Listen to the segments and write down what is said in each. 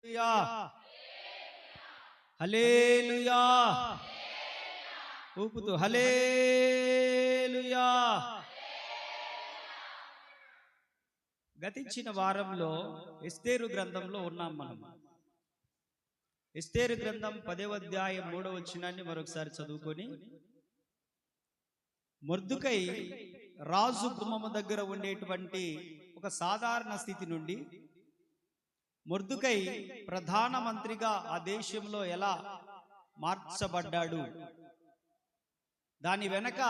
హల్లెలూయా హల్లెలూయా ఊపుతూ హల్లెలూయా. గతించిన వారంలో ఎస్తేరు గ్రంథంలో ఉన్నాం మనం. ఎస్తేరు గ్రంథం 10వ అధ్యాయం 3వ వచనాన్ని మరొకసారి చదువుకొని, మొర్దుకై రాజు గుమ్మము దగ్గర ఉండేటువంటి ఒక సాధారణ స్థితి నుండి మొర్దుకై ప్రధానమంత్రిగా ఆ దేశంలో ఎలా మార్చబడ్డాడు, దాని వెనక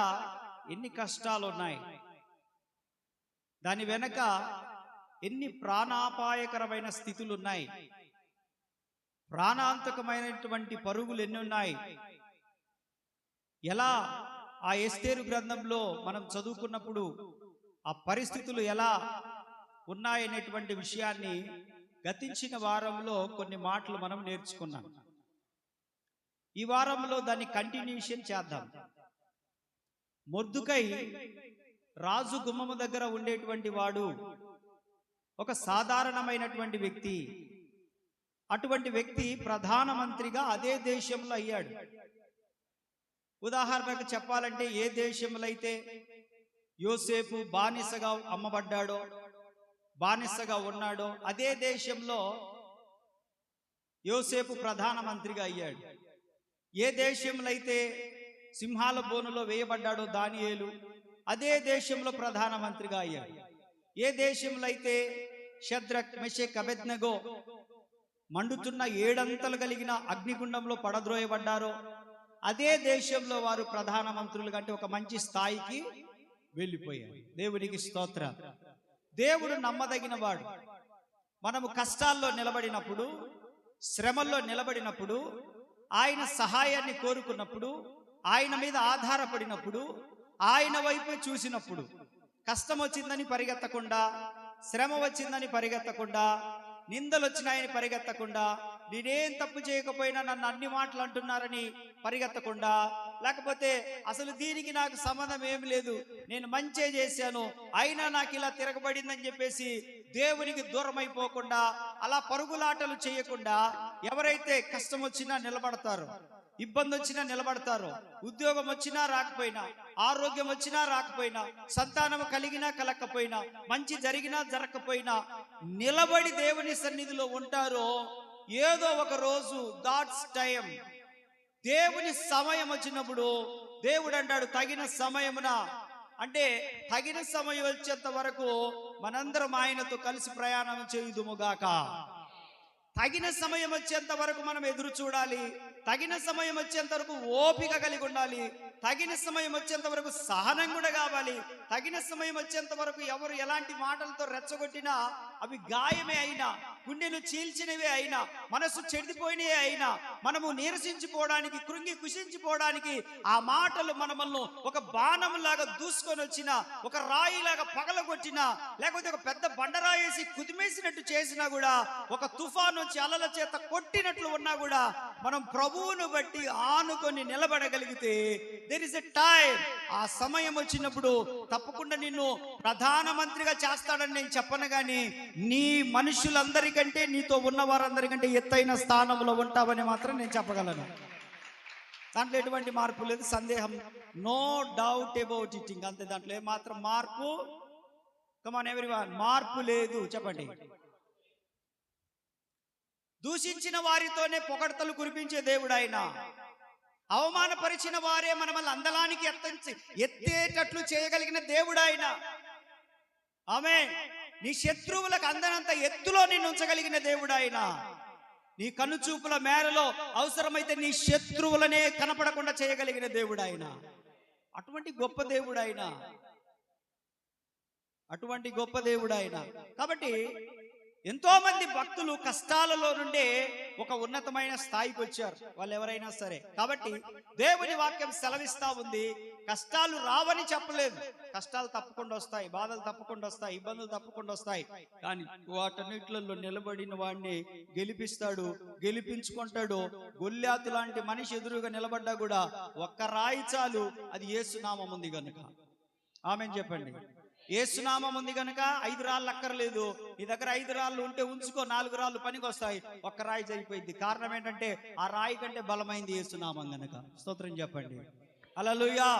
ఎన్ని కష్టాలు ఉన్నాయి, దాని వెనక ఎన్ని ప్రాణాపాయకరమైన స్థితులు ఉన్నాయి, ప్రాణాంతకమైనటువంటి పరుగులు ఎన్ని ఉన్నాయి, ఎలా ఆ ఎస్తేరు గ్రంథంలో మనం చదువుకున్నప్పుడు ఆ పరిస్థితులు ఎలా ఉన్నాయనేటువంటి విషయాన్ని గతించిన వారంలో కొన్ని మాటలు మనం నేర్చుకున్నాం. ఈ వారంలో దాన్ని కంటిన్యూషన్ చేద్దాం. మొర్దుకై రాజు గుమ్మము దగ్గర ఉండేటువంటి వాడు ఒక సాధారణమైనటువంటి వ్యక్తి. అటువంటి వ్యక్తి ప్రధానమంత్రిగా అదే దేశంలో అయ్యాడు. ఉదాహరణకు చెప్పాలంటే, ఏ దేశంలో అయితే యోసేపు బానిసగా అమ్మబడ్డాడో, బానిసగా ఉన్నాడో, అదే దేశంలో యోసేపు ప్రధానమంత్రిగా అయ్యాడు. ఏ దేశంలో అయితే సింహాల బోనులో వేయబడ్డాడో దానియేలు, అదే దేశంలో ప్రధానమంత్రిగా అయ్యాడు. ఏ దేశంలో అయితే షద్రక్ మెషక్ అబేద్నెగో మండుతున్న 7 అంతలు కలిగిన అగ్నిగుండంలో పడద్రోయబడ్డారో, అదే దేశంలో వారు ప్రధానమంత్రులు కంటే ఒక మంచి స్థాయికి వెళ్ళిపోయారు. దేవునికి స్తోత్రం. దేవుడు నమ్మదగిన వాడు. మనము కష్టాల్లో నిలబడినప్పుడు, శ్రమల్లో నిలబడినప్పుడు, ఆయన సహాయాన్ని కోరుకున్నప్పుడు, ఆయన మీద ఆధారపడినప్పుడు, ఆయన వైపు చూసినప్పుడు, కష్టం వచ్చిందని పరిగెత్తకుండా, శ్రమ వచ్చిందని పరిగెత్తకుండా, నిందలు వచ్చినాయని పరిగెత్తకుండా, నేనేం తప్పు చేయకపోయినా నన్ను అన్ని మాటలు అంటున్నారని పరిగెత్తకుండా, లేకపోతే అసలు దీనికి నాకు సంబంధం ఏమి లేదు, నేను మంచే చేశాను అయినా నాకు ఇలా తిరగబడిందని చెప్పేసి దేవునికి దూరం అయిపోకుండా, అలా పరుగులాటలు చేయకుండా, ఎవరైతే కష్టం వచ్చినా నిలబడతారో, ఇబ్బంది వచ్చినా నిలబడతారో, ఉద్యోగం వచ్చినా రాకపోయినా, ఆరోగ్యం వచ్చినా రాకపోయినా, సంతానం కలిగినా కలగకపోయినా, మంచి జరిగినా జరగకపోయినా నిలబడి దేవుని సన్నిధిలో ఉంటారో, ఏదో ఒక రోజు దాట్స్ టైం, దేవుని సమయం వచ్చినప్పుడు దేవుడు అంటాడు, తగిన సమయమున, అంటే తగిన సమయం వచ్చేంత వరకు మనందరం ఆయనతో కలిసి ప్రయాణం చేయుదుముగాక. తగిన సమయం వచ్చేంత వరకు మనం ఎదురు చూడాలి. తగిన సమయం వచ్చేంత వరకు ఓపిక కలిగి ఉండాలి. తగిన సమయం వచ్చేంత వరకు సహనం కూడా కావాలి. తగిన సమయం వచ్చేంత వరకు ఎవరు ఎలాంటి మాటలతో రెచ్చగొట్టినా అవి గాయమే అయినా, గుండెను చీల్చినవే అయినా, మనసు చెడిపోయినవే అయినా, మనము నీరసించిపోవడానికి, కృంగి కుషించిపోవడానికి ఆ మాటలు మనమల్ని ఒక బాణంలాగా దూసుకొని వచ్చిన, ఒక రాయిలాగా పగలగొట్టినా, లేకపోతే ఒక పెద్ద బండరాయేసి కుదిమేసినట్టు చేసినా కూడా, ఒక తుఫాను వచ్చి అలల చేత కొట్టినట్లు ఉన్నా కూడా, మనం ప్రభువును బట్టి ఆనుకొని నిలబడగలిగితే దేర్ ఇస్ ఎ టైం. ఆ సమయం వచ్చినప్పుడు తప్పకుండా నిన్ను ప్రధానమంత్రిగా చేస్తాడని నేను చెప్పను, కానీ నీ మనుషులందరికంటే, నీతో ఉన్న వారందరికంటే ఎత్తైన స్థానంలో ఉంటావని మాత్రం నేను చెప్పగలను. దాంట్లో ఎటువంటి మార్పు లేదు, సందేహం, నో డౌట్ అబౌట్ ఇట్. అంతే, దాంట్లో ఏమాత్రం మార్పు, కమాన్ ఎవ్రీవన్, మార్పు లేదు. చెప్పండి. దూషించిన వారితోనే పొగడ్తలు కురిపించే దేవుడు ఆయన. అవమానపరిచిన వారే మనల్ని అందలానికి ఎత్తేటట్లు చేయగలిగిన దేవుడు ఆయన. ఆమేన్. నీ శత్రువులకు అందనంత ఎత్తులో నిన్ను ఉంచగలిగిన దేవుడు ఆయన. నీ కనుచూపుల మేరలో అవసరమైతే నీ శత్రువులనే కనపడకుండా చేయగలిగిన దేవుడు ఆయన. అటువంటి గొప్ప దేవుడు ఆయన. అటువంటి గొప్ప దేవుడు ఆయన. కాబట్టి ఎంతో మంది భక్తులు కష్టాలలో నుండే ఒక ఉన్నతమైన స్థాయికి వచ్చారు, వాళ్ళు ఎవరైనా సరే. కాబట్టి దేవుని వాక్యం సెలవిస్తా ఉంది, కష్టాలు రావని చెప్పలేదు. కష్టాలు తప్పకుండా వస్తాయి, బాధలు తప్పకుండా వస్తాయి, ఇబ్బందులు తప్పకుండా వస్తాయి. కానీ వాటన్నిటిలో నిలబడిన వాడిని గెలిపిస్తాడు, గెలిపించుకుంటాడు. గొల్యాతు లాంటి మనిషి ఎదురుగా నిలబడ్డా కూడా ఒక్క రాయి చాలు, అది యేసు నామం ఉంది కనుక. ఆమేన్ చెప్పండి. యేసునామం ఉంది గనక 5 రాళ్ళు అక్కర్లేదు. నీ దగ్గర 5 రాళ్ళు ఉంటే ఉంచుకో, 4 రాళ్ళు పనికి వస్తాయి, ఒక్క రాయి సరిపోయింది. కారణం ఏంటంటే ఆ రాయి కంటే బలమైంది యేసునామం గనక. స్తోత్రం చెప్పండి. హల్లెలూయా.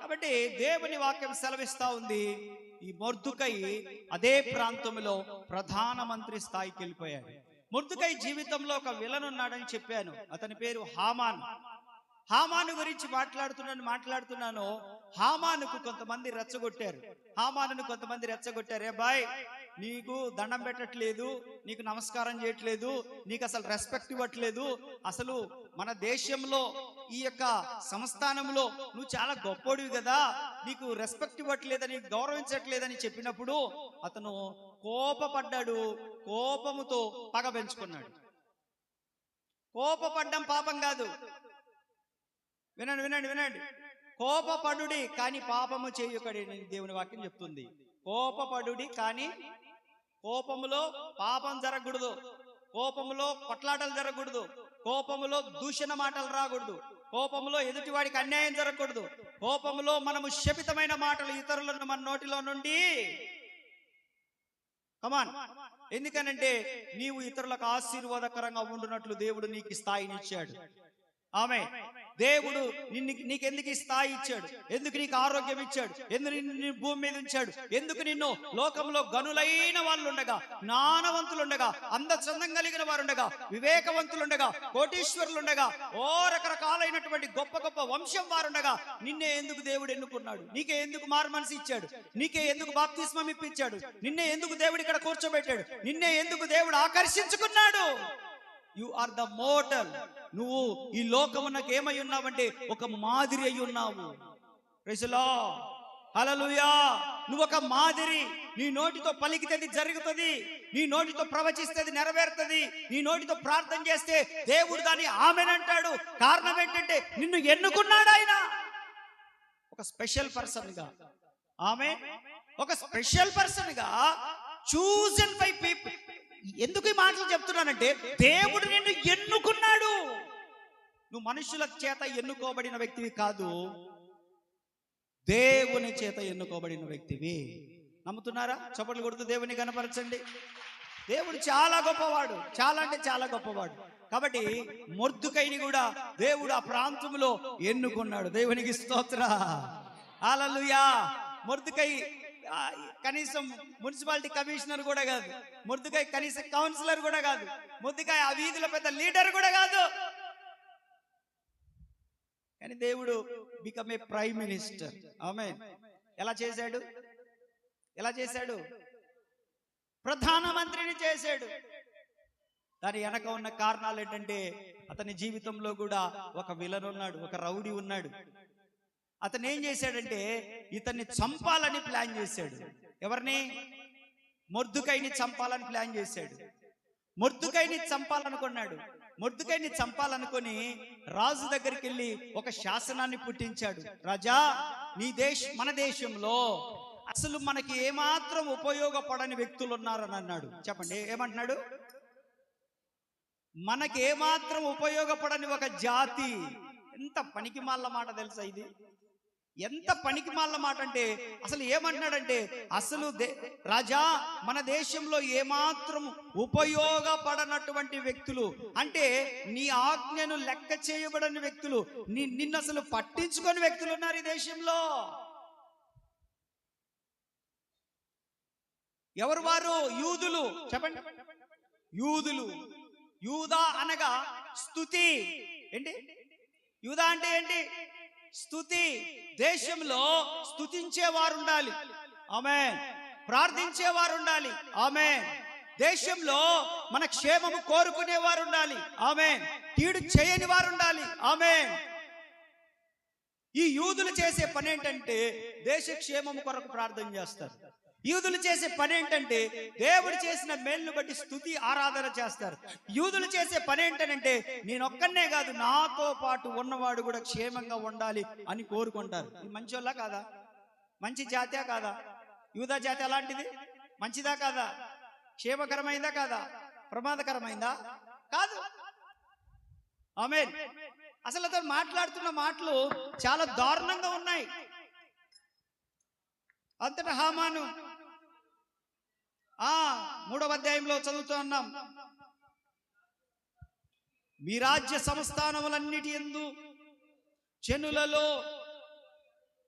కాబట్టి దేవుని వాక్యం సెలవిస్తా ఉంది, ఈ మొర్దుకై అదే ప్రాంతంలో ప్రధానమంత్రి స్థాయికి వెళ్ళిపోయాడు. మొర్దుకై జీవితంలో ఒక విలన్ ఉన్నాడని చెప్పాను. అతని పేరు హామాన్. హామాను గురించి మాట్లాడుతున్నాను. హామానుకు కొంతమంది రెచ్చగొట్టారు. హామానును కొంతమంది రెచ్చగొట్టారు, ఏ బాయ్ నీకు దండం పెట్టట్లేదు, నీకు నమస్కారం చేయట్లేదు, నీకు అసలు రెస్పెక్ట్ ఇవ్వట్లేదు, అసలు మన దేశంలో ఈ యొక్క సంస్థానంలో నువ్వు చాలా గొప్పోడివి కదా, నీకు రెస్పెక్ట్ ఇవ్వట్లేదని, గౌరవించట్లేదని చెప్పినప్పుడు అతను కోపపడ్డాడు. కోపముతో పగ పెంచుకున్నాడు. కోపపడ్డం పాపం కాదు. వినండి వినండి వినండి. కోపపడుడి కానీ పాపము చేయకడి దేవుని వాక్యం చెప్తుంది. కోపపడుడి కానీ కోపములో పాపం జరగకూడదు, కోపములో కొట్లాటలు జరగకూడదు, కోపములో దూషణ మాటలు రాకూడదు, కోపములో ఎదుటివాడికి అన్యాయం జరగకూడదు, కోపములో మనము శపితమైన మాటలు ఇతరులను మన నోటిలో నుండి కమాన్. ఎందుకనంటే నీవు ఇతరులకు ఆశీర్వాదకరంగా ఉండునట్లు దేవుడు నీకు స్థాయినిచ్చాడు. ఆమె దేవుడు నీకెందుకు ఈ స్థాయి ఇచ్చాడు, ఎందుకు నీకు ఆరోగ్యం ఇచ్చాడు, ఎందుకు నిన్ను భూమి మీద ఉంచాడు, ఎందుకు నిన్ను లోకంలో గనులైన వాళ్ళు ఉండగా, జ్ఞానవంతులుండగా, అందచందం కలిగిన వారు ఉండగా, వివేకవంతులుండగా, కోటీశ్వరులుండగా, రకరకాలైనటువంటి గొప్ప గొప్ప వంశం వారుండగా నిన్నే ఎందుకు దేవుడు ఎన్నుకున్నాడు? నీకే ఎందుకు మారు మనసు ఇచ్చాడు? నీకే ఎందుకు బాప్తిస్మం ఇప్పించాడు? నిన్నే ఎందుకు దేవుడు ఇక్కడ కూర్చోబెట్టాడు? నిన్నే ఎందుకు దేవుడు ఆకర్షించుకున్నాడు? You are the model. నువ్వు ఈ లోకమునకు ఏమై ఉన్నావంటే ఒక మాదిరి అయి ఉన్నావు. Praise the Lord. హల్లెలూయా. నువ్వు ఒక మాదిరి. నీ నోటితో పలికితేది జరుగుతుంది, నీ నోటితో ప్రవచిస్తేది నెరవేరుతుంది, నీ నోటితో ప్రార్థన చేస్తే దేవుడు దాన్ని ఆమేన్ అంటాడు. కారణం ఏంటంటే నిన్ను ఎన్నుకున్నాడు ఆయన ఒక స్పెషల్ పర్సన్ గా. ఆమేన్. ఒక స్పెషల్ పర్సన్ గా, చూజన్ బై పీపుల్. ఎందుకు ఈ మాటలు చెప్తున్నానంటే దేవుడు నిన్ను ఎన్నుకున్నాడు. నువ్వు మనుషుల చేత ఎన్నుకోబడిన వ్యక్తివి కాదు, దేవుని చేత ఎన్నుకోబడిన వ్యక్తివి. నమ్ముతున్నారా? చప్పట్లు కొడుతూ దేవుని కనపరచండి. దేవుడు చాలా గొప్పవాడు, చాలా అంటే చాలా గొప్పవాడు. కాబట్టి మొర్దుకైని కూడా దేవుడు ఆ ప్రాంతంలో ఎన్నుకున్నాడు. దేవునికి స్తోత్రం. హల్లెలూయా. మొర్దుకై కనీసం మున్సిపాలిటీ కమిషనర్ కూడా కాదు, మొర్దుకై కనీసం కౌన్సిలర్ కూడా కాదు, మొర్దుకై ఆ వీధిలో పెద్ద లీడర్ కూడా కాదు. కానీ దేవుడు బికమ్ ఏ ప్రైమ్ మినిస్టర్. ఆమేన్. ఎలా చేశాడు? ఎలా చేశాడు? ప్రధానమంత్రిని చేశాడు. దాని వెనక ఉన్న కారణాలు ఏంటంటే అతని జీవితంలో కూడా ఒక విలన్ ఉన్నాడు, ఒక రౌడీ ఉన్నాడు. అతను ఏం చేశాడంటే ఇతన్ని చంపాలని ప్లాన్ చేశాడు. ఎవరిని? మొర్దుకైని చంపాలని ప్లాన్ చేశాడు. మొర్దుకైని చంపాలనుకున్నాడు. మొర్దుకైని చంపాలనుకొని రాజు దగ్గరికి వెళ్ళి ఒక శాసనాన్ని పుట్టించాడు. రాజా, మన దేశంలో అసలు మనకి ఏమాత్రం ఉపయోగపడని వ్యక్తులు ఉన్నారని అన్నాడు. చెప్పండి, ఏమంటున్నాడు? మనకి ఏమాత్రం ఉపయోగపడని ఒక జాతి. ఎంత పనికి మాల మాట తెలుసా ఇది? ఎంత పనికి మాల మాట అంటే అసలు ఏమంటున్నాడంటే అసలు రాజా, మన దేశంలో ఏమాత్రం ఉపయోగపడనటువంటి వ్యక్తులు అంటే నీ ఆజ్ఞను లెక్క చేయబడని వ్యక్తులు, నిన్ను అసలు పట్టించుకొని వ్యక్తులు ఉన్నారు ఈ దేశంలో. ఎవరు వారు? యూదులు. చెప్పండి, యూదులు. యూదా అనగా స్తుతి. ఏంటి యూదా అంటే? ఏంటి? స్తుతి. దేశంలో స్తుతించేవారు ఉండాలి. ఆమేన్. ప్రార్థించేవారు ఉండాలి. ఆమేన్. దేశంలో మన క్షేమము కోరుకునేవారు ఉండాలి. ఆమేన్. కీడు చేయని వారు ఉండాలి. ఆమేన్. ఈ యూదులు చేసే పని ఏంటంటే దేశ క్షేమము కొరకు ప్రార్థన చేస్తారు. యూదులు చేసే పని ఏంటంటే దేవుడు చేసిన మేలును బట్టి స్తుతి ఆరాధన చేస్తారు. యూదులు చేసే పని ఏంటంటే నేనొక్కనే కాదు, నాతో పాటు ఉన్నవాడు కూడా క్షేమంగా ఉండాలి అని కోరుకుంటారు. ఇది మంచోళ్ళ కాదా? మంచి జాతే కాదా? యూదా జాతి అలాంటిది? మంచిదా కాదా? క్షేమకరమైందా కాదా? ప్రమాదకరమైందా? కాదు. ఆమేన్. అసలు అతను మాట్లాడుతున్న మాటలు చాలా దారుణంగా ఉన్నాయి. అంతటా హామాను ఆ 3వ అధ్యాయంలో చదువుతూ ఉన్నాం, మీ రాజ్య సంస్థానములన్నిటి యందు జనులలో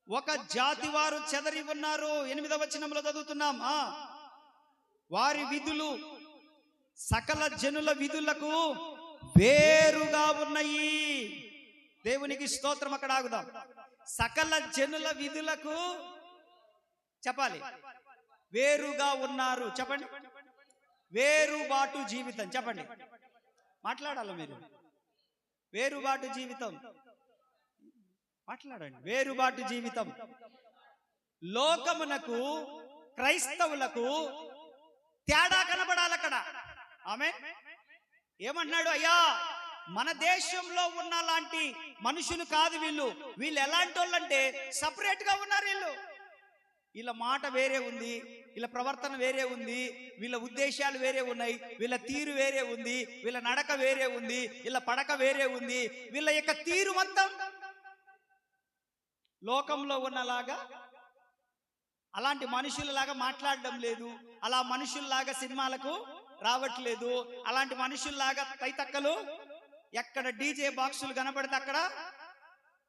ఒక జాతి వారు చెదరి ఉన్నారు. 8వ వచనంలో చదువుతున్నాం, వారి విధులు సకల జనుల విధులకు వేరుగా ఉన్నాయి. దేవునికి స్తోత్రం. అక్కడ ఆగుదాం. సకల జనుల విధులకు చెప్పాలి వేరుగా ఉన్నారు. చెప్పండి, వేరుబాటు జీవితం. చెప్పండి, మాట్లాడాలి మీరు. వేరుబాటు జీవితం మాట్లాడండి. వేరుబాటు జీవితం. లోకమునకు క్రైస్తవులకు తేడా కనబడాలి అక్కడ. ఆమె ఏమన్నాడు? అయ్యా, మన దేశంలో ఉన్న లాంటి మనుషులు కాదు వీళ్ళు. వీళ్ళు ఎలాంటి వాళ్ళు అంటే సపరేట్ గా ఉన్నారు. వీళ్ళ మాట వేరే ఉంది, వీళ్ళ ప్రవర్తన వేరే ఉంది, వీళ్ళ ఉద్దేశాలు వేరే ఉన్నాయి, వీళ్ళ తీరు వేరే ఉంది, వీళ్ళ నడక వేరే ఉంది, వీళ్ళ పడక వేరే ఉంది. వీళ్ళ యొక్క తీరు మొత్తం లోకంలో ఉన్నలాగా అలాంటి మనుషులలాగా మాట్లాడడం లేదు. అలా మనుషుల్లాగా సినిమాలకు రావట్లేదు. అలాంటి మనుషుల్లాగా తైతక్కలు ఎక్కడ డీజే బాక్సులు కనబడితే అక్కడ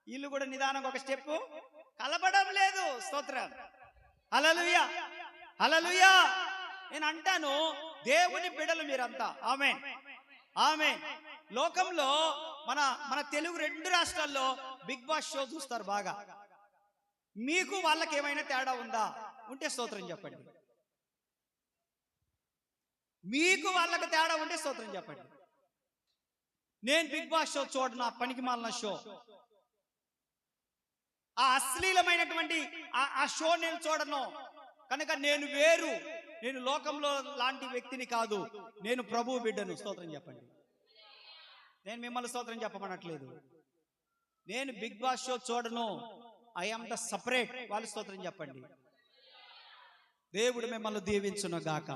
వీళ్ళు కూడా నిదానంగా ఒక స్టెప్ కలపడం లేదు. స్తోత్రం. హల్లెలూయా, హల్లెలూయా. నేను అంటాను, దేవుని బిడ్డలు మీరంతా. ఆమేన్, ఆమేన్. లోకంలో మన తెలుగు 2 రాష్ట్రాల్లో బిగ్ బాస్ షో చూస్తారు బాగా. మీకు వాళ్ళకి ఏమైనా తేడా ఉందా? ఉంటే స్తోత్రం చెప్పండి. మీకు వాళ్ళకి తేడా ఉంటే స్తోత్రం చెప్పండి. నేను బిగ్ బాస్ షో చూడను, పనికి మాలిన షో. ఆ అశ్లీలమైనటువంటి ఆ షో నేను చూడను. కనుక నేను వేరు. నేను లోకంలో లాంటి వ్యక్తిని కాదు. నేను ప్రభువు బిడ్డను. స్తోత్రం చెప్పండి. నేను మిమ్మల్ని స్తోత్రం చెప్పమనట్లేదు. నేను బిగ్ బాస్ షో చూడను. I am the separate. వాళ్ళు స్తోత్రం చెప్పండి. దేవుడు మిమ్మల్ని దీవించును గాక.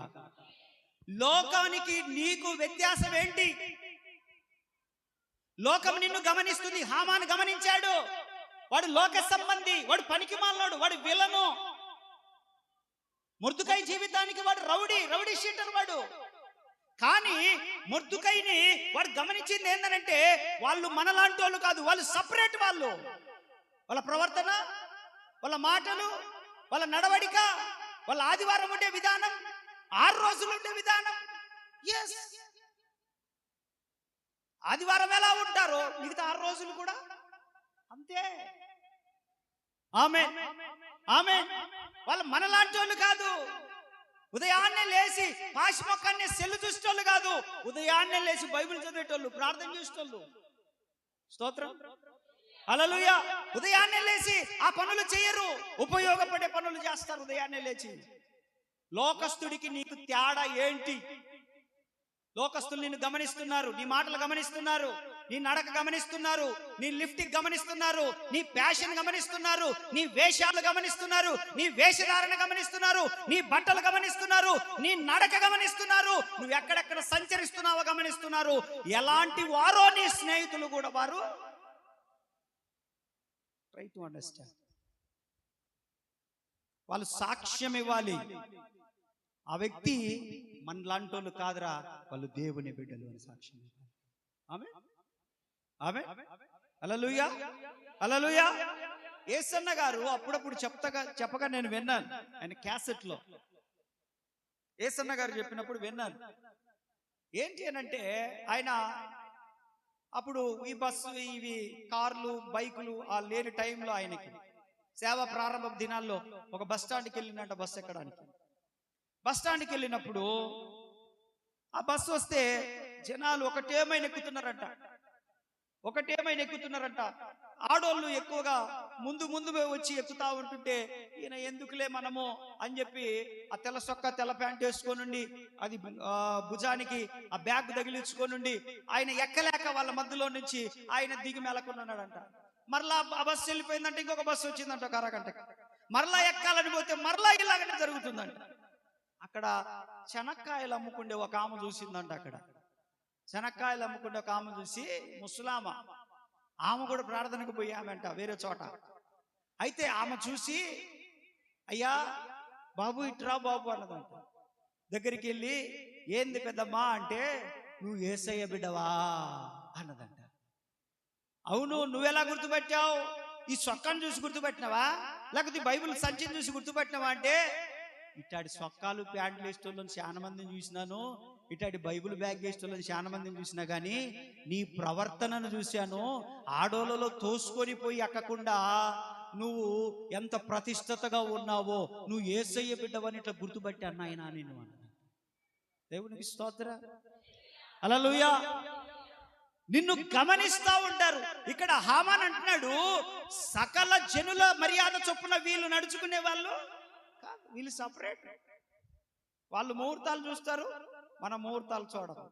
లోకానికి నీకు వ్యత్యాసం ఏంటి? లోకం నిన్ను గమనిస్తుంది. హామాను గమనించాడు. వాడు లోక సంబంధి, వాడు పనికి మాలినోడు, వాడు విలను. మొర్దుకై జీవితానికి వాడు రౌడీ షీటర్ వాడు. కానీ మొర్దుకైని వాడు గమనించింది ఏంటంటే వాళ్ళు మనలాంటి వాళ్ళు కాదు, వాళ్ళు సపరేట్. వాళ్ళ ప్రవర్తన, వాళ్ళ మాటలు, వాళ్ళ నడవడిక, వాళ్ళ ఆదివారం ఉండే విధానం, 6 రోజులు ఉండే విధానం. ఆదివారం ఎలా ఉంటారో మిగతా 6 రోజులు కూడా అంతే. ఆమేన్, ఆమేన్. వాళ్ళు మనలాంటి వాళ్ళు కాదు. ఉదయాన్నే లేచి పాసి మొక్కన్నే సెల్లు చూసేటోళ్ళు కాదు. ఉదయాన్నే లేచి బైబిల్ చదివేటోళ్ళు, ప్రార్థన చేసేటోళ్ళు. స్తోత్రం. హల్లెలూయా. ఉదయాన్నే లేచి ఆ పనులు చేయరు, ఉపయోగపడే పనులు చేస్తారు ఉదయాన్నే లేచి. లోకస్తుడికి నీకు తేడా ఏంటి? లోకస్తులు నిన్ను గమనిస్తున్నారు, నీ మాటలు గమనిస్తున్నారు, నీ నడక గమనిస్తున్నారు, నీ లిఫ్టింగ్ గమనిస్తున్నారు, నీ ప్యాషన్ గమనిస్తున్నారు, నీ వేషాలు గమనిస్తున్నారు, నీ వేషధారణ గమనిస్తున్నారు, నీ బట్టలు గమనిస్తున్నారు, నీ నడక గమనిస్తున్నారు, నువ్వు ఎక్కడెక్కడ సంచరిస్తున్నావో గమనిస్తున్నారు. ఎలాంటి వారో నీ స్నేహితులు కూడా వారు ట్రై టు అండర్స్టాండ్. వాళ్ళు సాక్ష్యం ఇవ్వాలి. ఆ వ్యక్తి మనలాంటోళ్ళు కాదురా, వాళ్ళు దేవుని బిడ్డలు అని సాక్ష్యం ఇవ్వాలి. ఆమేన్, ఆమేన్. హల్లెలూయా, హల్లెలూయా. యేసన్న గారు అప్పుడప్పుడు చెప్పగా నేను విన్నాను. ఆయన క్యాసెట్ లో యేసన్న గారు చెప్పినప్పుడు విన్నాను. ఏంటి అనంటే ఆయన అప్పుడు ఈ బస్సు, ఇవి కార్లు, బైకులు ఆ లేని టైంలో ఆయనకి సేవ ప్రారంభ దినాల్లో ఒక బస్ స్టాండ్కి వెళ్ళినట్ట బస్సు ఎక్కడానికి. బస్ స్టాండ్కి వెళ్ళినప్పుడు ఆ బస్సు వస్తే జనాలు ఒకటేమైనా ఎక్కుతున్నారంట. ఆడోళ్ళు ఎక్కువగా ముందు వచ్చి ఎక్కుతా ఉంటుంటే ఈయన ఎందుకులే మనము అని చెప్పి ఆ తెల్ల సొక్క తెల్ల ప్యాంట్ వేసుకొనుండి, అది భుజానికి ఆ బ్యాగ్ తగిలించుకొనుండి ఆయన ఎక్కలేక వాళ్ళ మధ్యలో నుంచి ఆయన దిగి మెలకున్నాడంట. మరలా ఆ బస్సు వెళ్ళిపోయిందంటే ఇంకొక బస్సు వచ్చిందంట ఒక అరగంటకి. మరలా ఎక్కాలని పోతే మరలా ఇలాగనే జరుగుతుందంట. అక్కడ శనక్కాయలు అమ్ముకుండే ఒక ఆమె చూసిందంట. అక్కడ శనక్కాయలు అమ్ముకుండే ఒక ఆమె చూసి, ముసలామ, ఆమె కూడా ప్రార్థనకు పోయి ఆమె అంట వేరే చోట. అయితే ఆమె చూసి అయ్యా బాబు ఇట్రా బాబు అన్నదంట. దగ్గరికి వెళ్ళి ఏంది పెద్దమ్మా అంటే, నువ్వు యేసయ్య బిడ్డవా అన్నదంట. అవును, నువ్వెలా గుర్తుపెట్టావు? ఈ సొక్కను చూసి గుర్తుపెట్టినవా, లేకపోతే బైబిల్ సంచిని చూసి గుర్తుపెట్టినవా అంటే, ఇట్లాంటి సొక్కాలు ప్యాంట్లు వేసేటోళ్ళని చాలా మందిని చూసినాను, ఇట్లాంటి బైబిల్ బ్యాగ్ వేసేటోళ్ళని చాలా మందిని చూసినా కానీ నీ ప్రవర్తనను చూశాను. ఆడోళ్ళలో తోసుకొని పోయి ఎక్కకుండా నువ్వు ఎంత ప్రతిష్టతగా ఉన్నావో, నువ్వు యేసయ్య బిడ్డవని ఇట్లా గుర్తుపట్టి అన్నాయన నేను అన్న. దేవునికి స్తోత్ర. హల్లెలూయా. నిన్ను గమనిస్తా ఉంటారు. ఇక్కడ హామాన్ అంటున్నాడు, సకల జనుల మర్యాద చొప్పున వీళ్ళు నడుచుకునే వాళ్ళు కాదు, వీళ్ళు సపరేట్. వాళ్ళు ముహూర్తాలు చూస్తారు, మన ముహూర్తాలు చూడరు.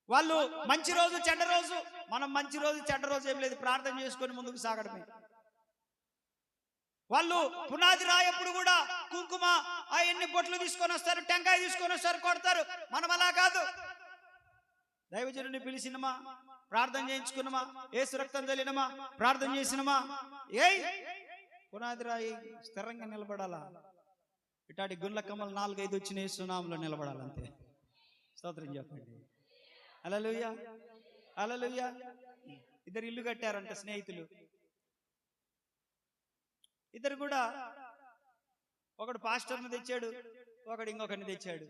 వాళ్ళు మంచి రోజు చెడ్డ రోజు, మనం మంచి రోజు చెడ్డ రోజు ఏం లేదు, ప్రార్థన చేసుకొని ముందుకు సాగడమే. వాళ్ళు పునాది రాయప్పుడు కూడా కుంకుమ అవన్నీ బొట్లు తీసుకొని వస్తారు, టెంకాయ తీసుకొని వస్తారు, కొడతారు. మనం అలా కాదు. దైవజనుడిని పిలిచినమా, ప్రార్థన చేయించుకున్నామా, యేసు రక్తం చల్లినమా, ప్రార్థన చేసినమా, పునాది రాయి స్థిరంగా నిలబడాలా. ఇటాటి గుండ్ల కమ్మలు 4-5 వచ్చిన యేసు నామములో నిలబడాలంతే. స్తోత్రం చెప్పండి. హల్లెలూయా, హల్లెలూయా. ఇద్దరు ఇల్లు కట్టారంట స్నేహితులు. ఇద్దరు కూడా, ఒకడు పాస్టర్ని తెచ్చాడు, ఒకడు ఇంకొకరిని తెచ్చాడు.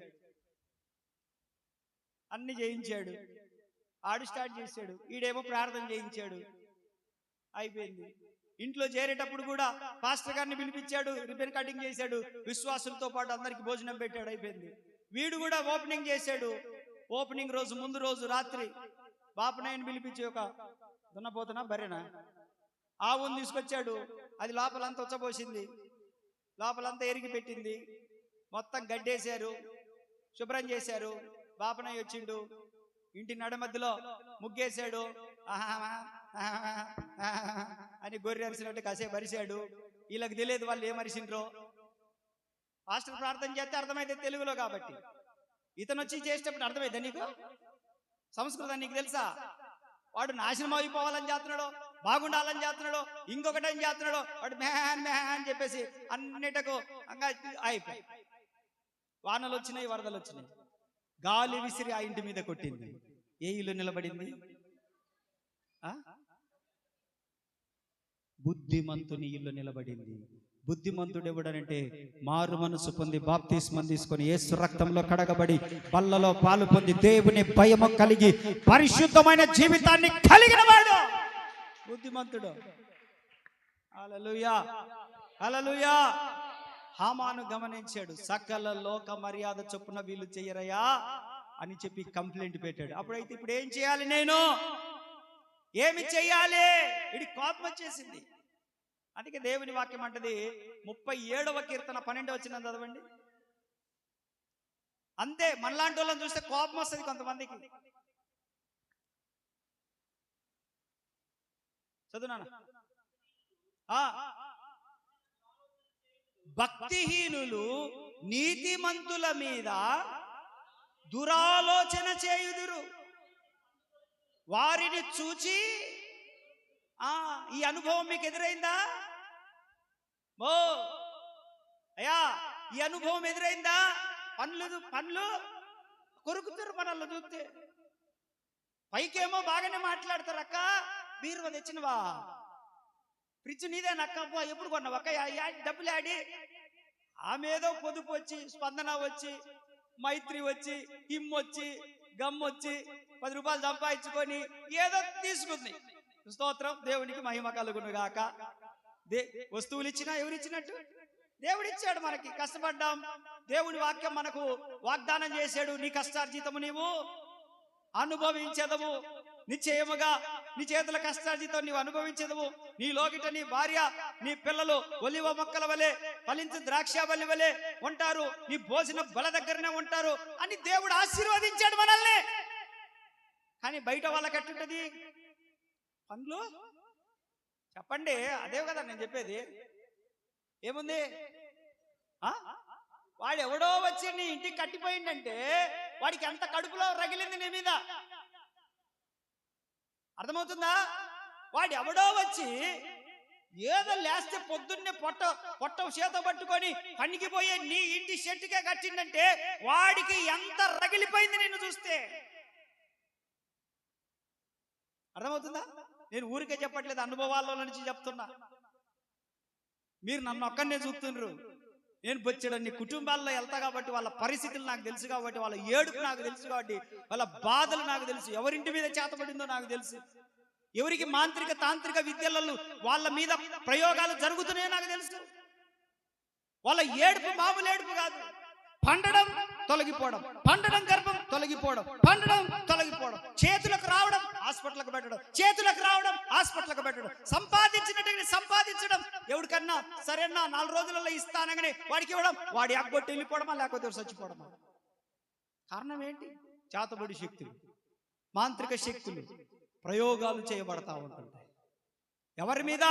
అన్ని చేయించాడు. ఆడు స్టార్ట్ చేశాడు, ఈడేమో ప్రార్థన చేయించాడు. అయిపోయింది. ఇంట్లో చేరేటప్పుడు కూడా పాస్టర్ గారిని పిలిపించాడు, రిబ్బన్ కటింగ్ చేశాడు, విశ్వాసులతో పాటు అందరికి భోజనం పెట్టాడు. అయిపోయింది. వీడు కూడా ఓపెనింగ్ చేశాడు. ఓపెనింగ్ రోజు ముందు రోజు రాత్రి బాపనాయని పిలిపించి, ఒక దున్నపోతున్నా బర్రెనా ఆవును తీసుకొచ్చాడు. అది లోపలంతా ఉచ్చబోసింది, లోపలంతా ఎరిగి పెట్టింది, మొత్తం గడ్డేశారు, శుభ్రం చేశారు. బాపనయ్య వచ్చిండు, ఇంటి నడమధ్యలో ముగ్గేశాడు. అని గొర్రె అరిసినట్టు కాసేపు అరిశాడు. వీళ్ళకి తెలియదు వాళ్ళు ఏం అరిసిండ్రో. పాస్టర్ ప్రార్థన చేస్తే అర్థమైతే తెలుగులో కాబట్టి. ఇతను వచ్చి చేసేటప్పుడు అర్థమైందా నీకు? సంస్కృతం నీకు తెలుసా? వాడు నాశనం అయిపోవాలని చేస్తున్నాడు, బాగుండాలని చేస్తున్నాడు, ఇంకొకటి ఏం చేస్తున్నాడు, వాడు మ్యాన్ మ్యాన్ అని చెప్పేసి అన్నిటకు అయిపోయి. వానలు వచ్చినాయి, వరదలు వచ్చినాయి, గాలి విసిరి ఆ ఇంటి మీద కొట్టింది. ఏ ఇల్లు నిలబడింది? బుద్ధిమంతుని ఇల్లు నిలబడింది. బుద్ధిమంతుడు ఎవడనంటే, మారు మనసు పొంది బాప్తిస్మం తీసుకొని యేసు రక్తంలో కడగబడి బల్లలో పాలు పొంది దేవుని భయము కలిగి పరిశుద్ధమైన జీవితాన్ని కలిగిన వాడు బుద్ధిమంతుడు. హల్లెలూయా, హల్లెలూయా. హామాను గమనించాడు, సకల లోక మర్యాద చొప్పున వీళ్ళు చెయ్యరయా అని చెప్పి కంప్లైంట్ పెట్టాడు. అప్పుడైతే ఇప్పుడు ఏం చేయాలి, నేను ఏమి చెయ్యాలి? ఇది కోపం వచ్చేసింది. అందుకే దేవుని వాక్యం అంటది, 37వ కీర్తన 12వ వచనం చదవండి. అంతే, మనలాంటి వాళ్ళని చూస్తే కోపం వస్తుంది కొంతమందికి. చదువునా? భక్తిహీనులు నీతిమంతుల మీద దురాలోచన చేయుదురు, వారిని చూచి. ఈ అనుభవం మీకు ఎదురైందా? ఓ అయ్యా, ఈ అనుభవం ఎదురైందా? పనులు కొరుకుతారు మనల్ని చూస్తే. పైకేమో బాగానే మాట్లాడతారు, అక్క బీరువా తెచ్చినవా, ఫ్రిడ్జ్ నీదేనక్క, ఎప్పుడు కొన్నావు అక్క, డబ్బులు ఆడి. ఆమె ఏదో పొదుపు వచ్చి, స్పందన వచ్చి, మైత్రి వచ్చి, హిమ్ వచ్చి, గమ్ వచ్చి 10 రూపాయలు సంపాదించుకొని ఏదో తీసుకుంది. స్తోత్రం, దేవునికి మహిమ కలుగును గాక. వస్తువులు ఇచ్చినా ఎవరిచ్చినట్టు? దేవుడిచ్చాడు. మనకి కష్టపడ్డాం, దేవుని వాక్యం మనకు వాగ్దానం చేశాడు, నీ కష్టార్జితము నీవు అనుభవించదవు, నిశ్చయముగా నీ చేతుల కష్టార్జితం నీవు అనుభవించదవు. నీ లోగిట నీ భార్య, నీ పిల్లలు ఒలివ మొక్కల వలె, ఫలించు ద్రాక్షావల్లి వలె ఉంటారు, నీ భోజన బల దగ్గరనే ఉంటారు అని దేవుడు ఆశీర్వదించాడు మనల్ని. కానీ బయట వాళ్ళకి ఎట్టుంటది పనులు? చెప్పండి, అదే కదా నేను చెప్పేది. ఏముంది? వాడు ఎవడో వచ్చి నీ ఇంటికి కట్టిపోయిందంటే వాడికి ఎంత కడుపులో రగిలింది నీ మీద, అర్థమవుతుందా? వాడు ఎవడో వచ్చి ఏదో లేస్తే పొద్దున్నే పొట్ట చేత పట్టుకొని పనికి పోయే నీ ఇంటి షెట్టుకే కట్టిందంటే వాడికి ఎంత రగిలిపోయింది నిన్ను చూస్తే. అర్థమవుతుందా? నేను ఊరికే చెప్పట్లేదు, అనుభవాల్లో నుంచి చెప్తున్నా. మీరు నన్ను ఒక్కనే చూస్తుండ్రు, నేను బొచ్చడన్ని కుటుంబాల్లో వెళ్తా కాబట్టి వాళ్ళ పరిస్థితులు నాకు తెలుసు, కాబట్టి వాళ్ళ ఏడుపు నాకు తెలుసు, కాబట్టి వాళ్ళ బాధలు నాకు తెలుసు, ఎవరింటి మీద చేతబడిందో నాకు తెలుసు, ఎవరికి మాంత్రిక తాంత్రిక విద్యలలో వాళ్ళ మీద ప్రయోగాలు జరుగుతున్నాయో నాకు తెలుసు. వాళ్ళ ఏడుపు మామూలు ఏడుపు కాదు. పండడం తొలగిపోవడం, పండడం గర్భం తొలగిపోవడం, పండడం తొలగిపోవడం, చేతులకు రావడం హాస్పిటల్కి పెట్టడం, చేతులకు రావడం హాస్పిటల్కి పెట్టడం, సంపాదించినట్టు సంపాదించడం, ఎవరికన్నా సరేనా 4 రోజులలో ఇస్తానగానే వాడికి ఇవ్వడం, వాడి అగ్గొట్టి వెళ్ళిపోవడమా లేకపోతే చచ్చిపోవడమా. కారణం ఏంటి? చేతబడి శక్తులు, మాంత్రిక శక్తులు ప్రయోగాలు చేయబడతా ఉంటుంటాయి. ఎవరి మీద?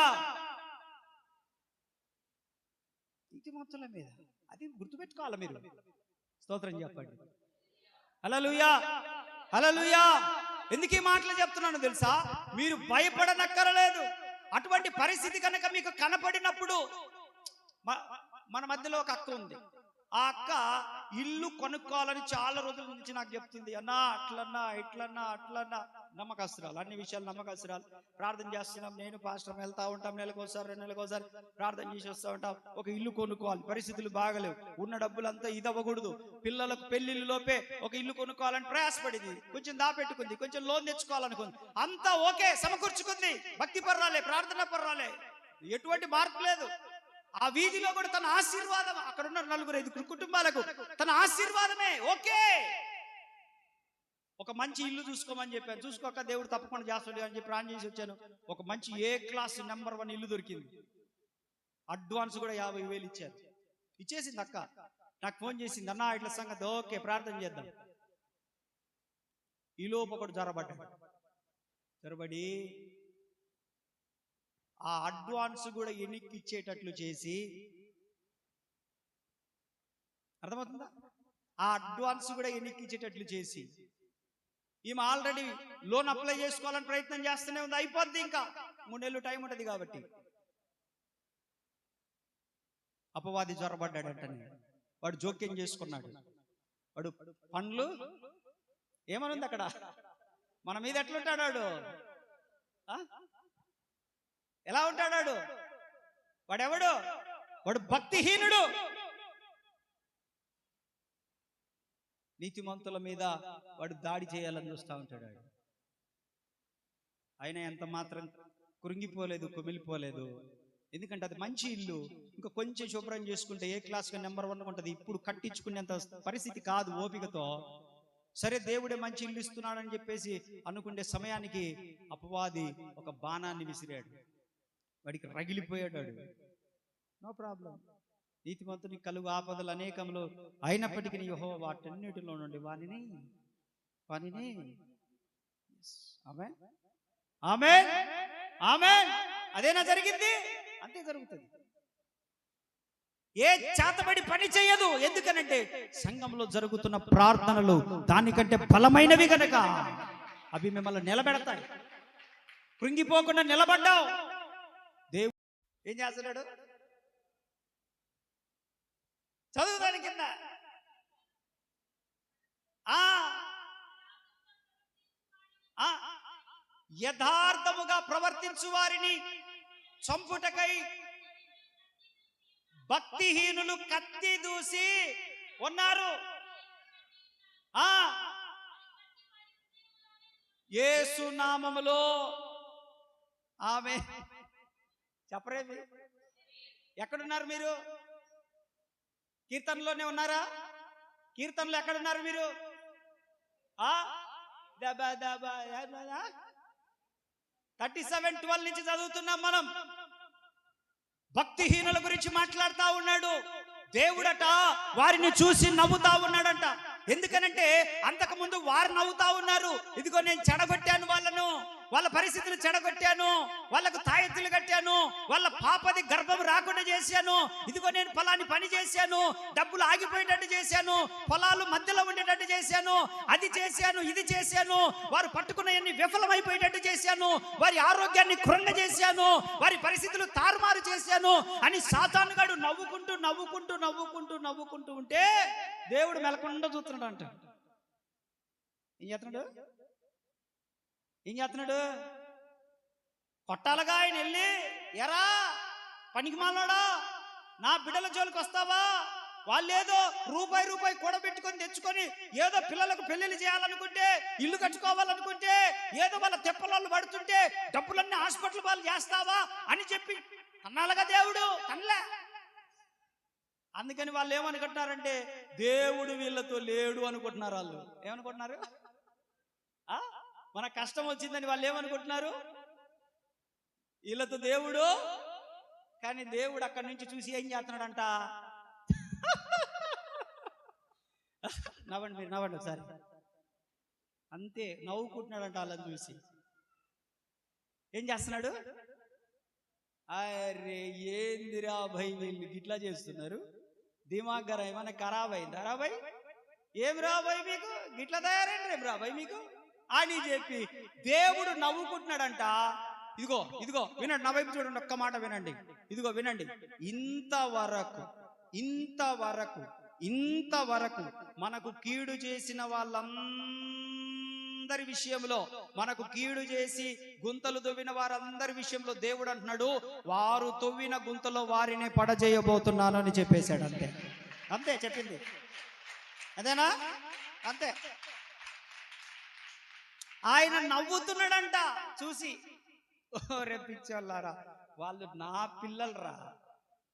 నీతిమంతుల మీద. అది గుర్తుపెట్టుకోవాలి మీరు. స్తోత్రం చెప్పండి. హల్లెలూయా, హల్లెలూయా. ఎందుకు ఈ మాటలు చెప్తున్నాను తెలుసా? మీరు భయపడనక్కరలేదు. అటువంటి పరిస్థితి కనుక మీకు కనపడినప్పుడు, మన మధ్యలో ఒక అక్క ఉంది. ఆ అక్క ఇల్లు కొనుక్కోవాలని చాలా రోజుల నుంచి నాకు చెప్తుంది. అన్నా అట్లన్నా ఇట్లన్నా అట్లన్నా. నమ్మకస్తురాలు, అన్ని విషయాలు నమ్మకస్తురాలు. ప్రార్థన చేస్తున్నాం, నేను పాస్టర్ వెళ్తా ఉంటాం, నెలకోసారి 2 నెలకోసారి ప్రార్థన చేసి వస్తూ ఉంటాం. ఒక ఇల్లు కొనుక్కోవాలి, పరిస్థితులు బాగలేవు, ఉన్న డబ్బులంతా ఇదవ్వకూడదు, పిల్లలకు పెళ్లిళ్ళ లోపే ఒక ఇల్లు కొనుక్కోవాలని ప్రయాసపడింది. కొంచెం దాపెట్టుకుంది, కొంచెం లోన్ తెచ్చుకోవాలనుకుంది, అంతా ఓకే సమకూర్చుకుంది. భక్తి పర్రాలే, ప్రార్థన పర్రాలే, ఎటువంటి మార్పు లేదు. ఆ వీధిలో కూడా తన ఆశీర్వాదం, అక్కడ ఉన్న 4-5 కుటుంబాలకు తన ఆశీర్వాదమే. ఓకే, ఒక మంచి ఇల్లు చూసుకోమని చెప్పాను. చూసుకోక దేవుడు తప్పకుండా చేస్తాడు అని చెప్పి ప్లాన్ చేసి వచ్చాను. ఒక మంచి ఏ క్లాస్ నెంబర్ 1 ఇల్లు దొరికింది. అడ్వాన్స్ కూడా 50,000 ఇచ్చారు. ఇచ్చేసింది అక్క. నాకు ఫోన్ చేసింది, అన్నా ఇట్లా సంగతి, ఓకే ప్రార్థన చేద్దాం. ఈ లోపు ఒకటి జరబడి ఆ అడ్వాన్స్ కూడా ఎన్నిక్కి ఇచ్చేటట్లు చేసి, అర్థమవుతుందా? ఆ అడ్వాన్స్ కూడా ఎన్నిక్కి ఇచ్చేటట్లు చేసి, ఈమె ఆల్రెడీ లోన్ అప్లై చేసుకోవాలని ప్రయత్నం చేస్తూనే ఉంది. అయిపోద్ది, ఇంకా 3 నెలలు టైం ఉంటుంది కాబట్టి. అపవాది జ్వరబడ్డాడంటనే వాడు జోక్యం చేసుకున్నాడు. వాడు పండ్లు ఏమనుంది అక్కడ, మన మీద ఎట్లుంటాడు వాడు? ఎలా ఉంటాడు వాడెవడు? వాడు భక్తిహీనుడు. నీతిమంతుల మీద వాడు దాడి చేయాలని చూస్తూ ఉంటాడు. ఆయన ఎంత మాత్రం కృంగిపోలేదు, కుమిలిపోలేదు. ఎందుకంటే అది మంచి ఇల్లు, ఇంకా కొంచెం శుభ్రం చేసుకుంటే ఏ క్లాస్ నెంబర్ 1 ఉంటుంది. ఇప్పుడు కట్టించుకునేంత పరిస్థితి కాదు ఓపికతో. సరే దేవుడే మంచి ఇల్లు ఇస్తున్నాడని చెప్పేసి అనుకునే సమయానికి అపవాది ఒక బాణాన్ని విసిరాడు. వాడికి రగిలిపోయాడు. నో ప్రాబ్లం, నీతిమంతునికి కలుగు ఆపదలు అనేకములు అయినప్పటికీ యెహోవా వాటన్నిటిలో నుండి వానిని ఆమేన్ ఆమేన్ ఆమేన్. అదేనా జరిగింది? అంతే జరుగుతుంది. ఏ చేతబడి పని చేయదు. ఎందుకనంటే సంఘంలో జరుగుతున్న ప్రార్థనలు దానికంటే బలమైనవి గనక అవి మిమ్మల్ని నిలబెడతాయి. కృంగిపోకుండా నిలబడ్డావు. దేవుడు ఏం చేస్తున్నాడు? చదువుదాని కింద యథార్థముగా ప్రవర్తించు వారిని చంపుటకై భక్తిహీనులు కత్తి దూసి ఉన్నారు. యేసు నామములో ఆమె చెప్పరేమి. ఎక్కడున్నారు మీరు? కీర్తనలోనే ఉన్నారా? కీర్తనలో ఎక్కడున్నారు మీరు? 37:12 నుంచి చదువుతున్నాం మనం. భక్తిహీనుల గురించి మాట్లాడుతూ ఉన్నాడు. దేవుడట వారిని చూసి నవ్వుతా ఉన్నాడంట. ఎందుకనంటే అంతకుముందు వారు నవ్వుతా ఉన్నారు. ఇదిగో నేను చెడగొట్టాను వాళ్ళను, వాళ్ళ పరిస్థితులు చెడగొట్టాను, వాళ్ళకు తాయెత్తులు కట్టాను, వాళ్ళ పాపది గర్భం రాకుండా చేశాను, ఇదిగో నేను ఫలాని పని చేశాను, డబ్బులు ఆగిపోయేటట్టు చేశాను, పొలాలు మధ్యలో ఉండేటట్టు చేశాను, అది చేశాను, ఇది చేశాను, వారు పట్టుకున్నవన్నీ విఫలమైపోయేటట్టు చేశాను, వారి ఆరోగ్యాన్ని కృంగ చేశాను, వారి పరిస్థితులు తారుమారు చేశాను అని సాతానుగాడు నవ్వుకుంటూ నవ్వుకుంటూ నవ్వుకుంటూ నవ్వుకుంటూ ఉంటే దేవుడు మెలకుండా చూస్తున్నాడు అంట. ఏం చేస్తున్నాడు? కొట్టాలగా ఆయన వెళ్ళి, ఎరా పనికి మాలోడా, నా బిడ్డల జోలికి వస్తావా? వాళ్ళు ఏదో రూపాయి కూడబెట్టుకొని తెచ్చుకొని ఏదో పిల్లలకు పెళ్లిళ్ళు చేయాలనుకుంటే, ఇల్లు కట్టుకోవాలనుకుంటే, ఏదో వాళ్ళ తెప్పలు పడుతుంటే డబ్బులన్నీ హాస్పిటల్ వాళ్ళు చేస్తావా అని చెప్పి అన్నాలుగా దేవుడు తనలే. అందుకని వాళ్ళు ఏమనుకుంటున్నారంటే దేవుడు వీళ్ళతో లేడు అనుకుంటున్నారు. వాళ్ళు ఏమనుకుంటున్నారు? మన కష్టం వచ్చిందని వాళ్ళు ఏమనుకుంటున్నారు? వీళ్ళతో దేవుడు. కానీ దేవుడు అక్కడి నుంచి చూసి ఏం చేస్తున్నాడంట? నవ్వండి, మీరు నవ్వండి ఒకసారి. అంతే, నవ్వుకుంటున్నాడంట వాళ్ళని చూసి. ఏం చేస్తున్నాడు? అరే ఏందిరా భయ్, వీళ్ళు ఇట్లా చేస్తున్నారు, దిమాగ్ గర ఏమన్నా ఖరాబ్ అయిందా రాబాయ్? ఏం రాబాయ్ మీకు గిట్లా తయారైంది రేపు రాబాయ్ మీకు అని చెప్పి దేవుడు నవ్వుకుంటున్నాడంట. ఇదిగో ఇదిగో వినండి, నా వైపు చూడండి, ఒక్క మాట వినండి. ఇదిగో వినండి, ఇంతవరకు మనకు కీడు చేసిన వాళ్ళందరి విషయంలో, మనకు కీడు చేసి గుంతలు తవ్విన వారందరి విషయంలో దేవుడు అంటున్నాడు, వారు తవ్విన గుంతలో వారినే పడజేయబోతున్నాను అని చెప్పేశాడు. అంతే అంతే చెప్పింది, అదేనా? అంతే. ఆయన నవ్వుతున్నాడంట చూసి. రేపిచ్చోళ్ళారా, వాళ్ళు నా పిల్లలరా,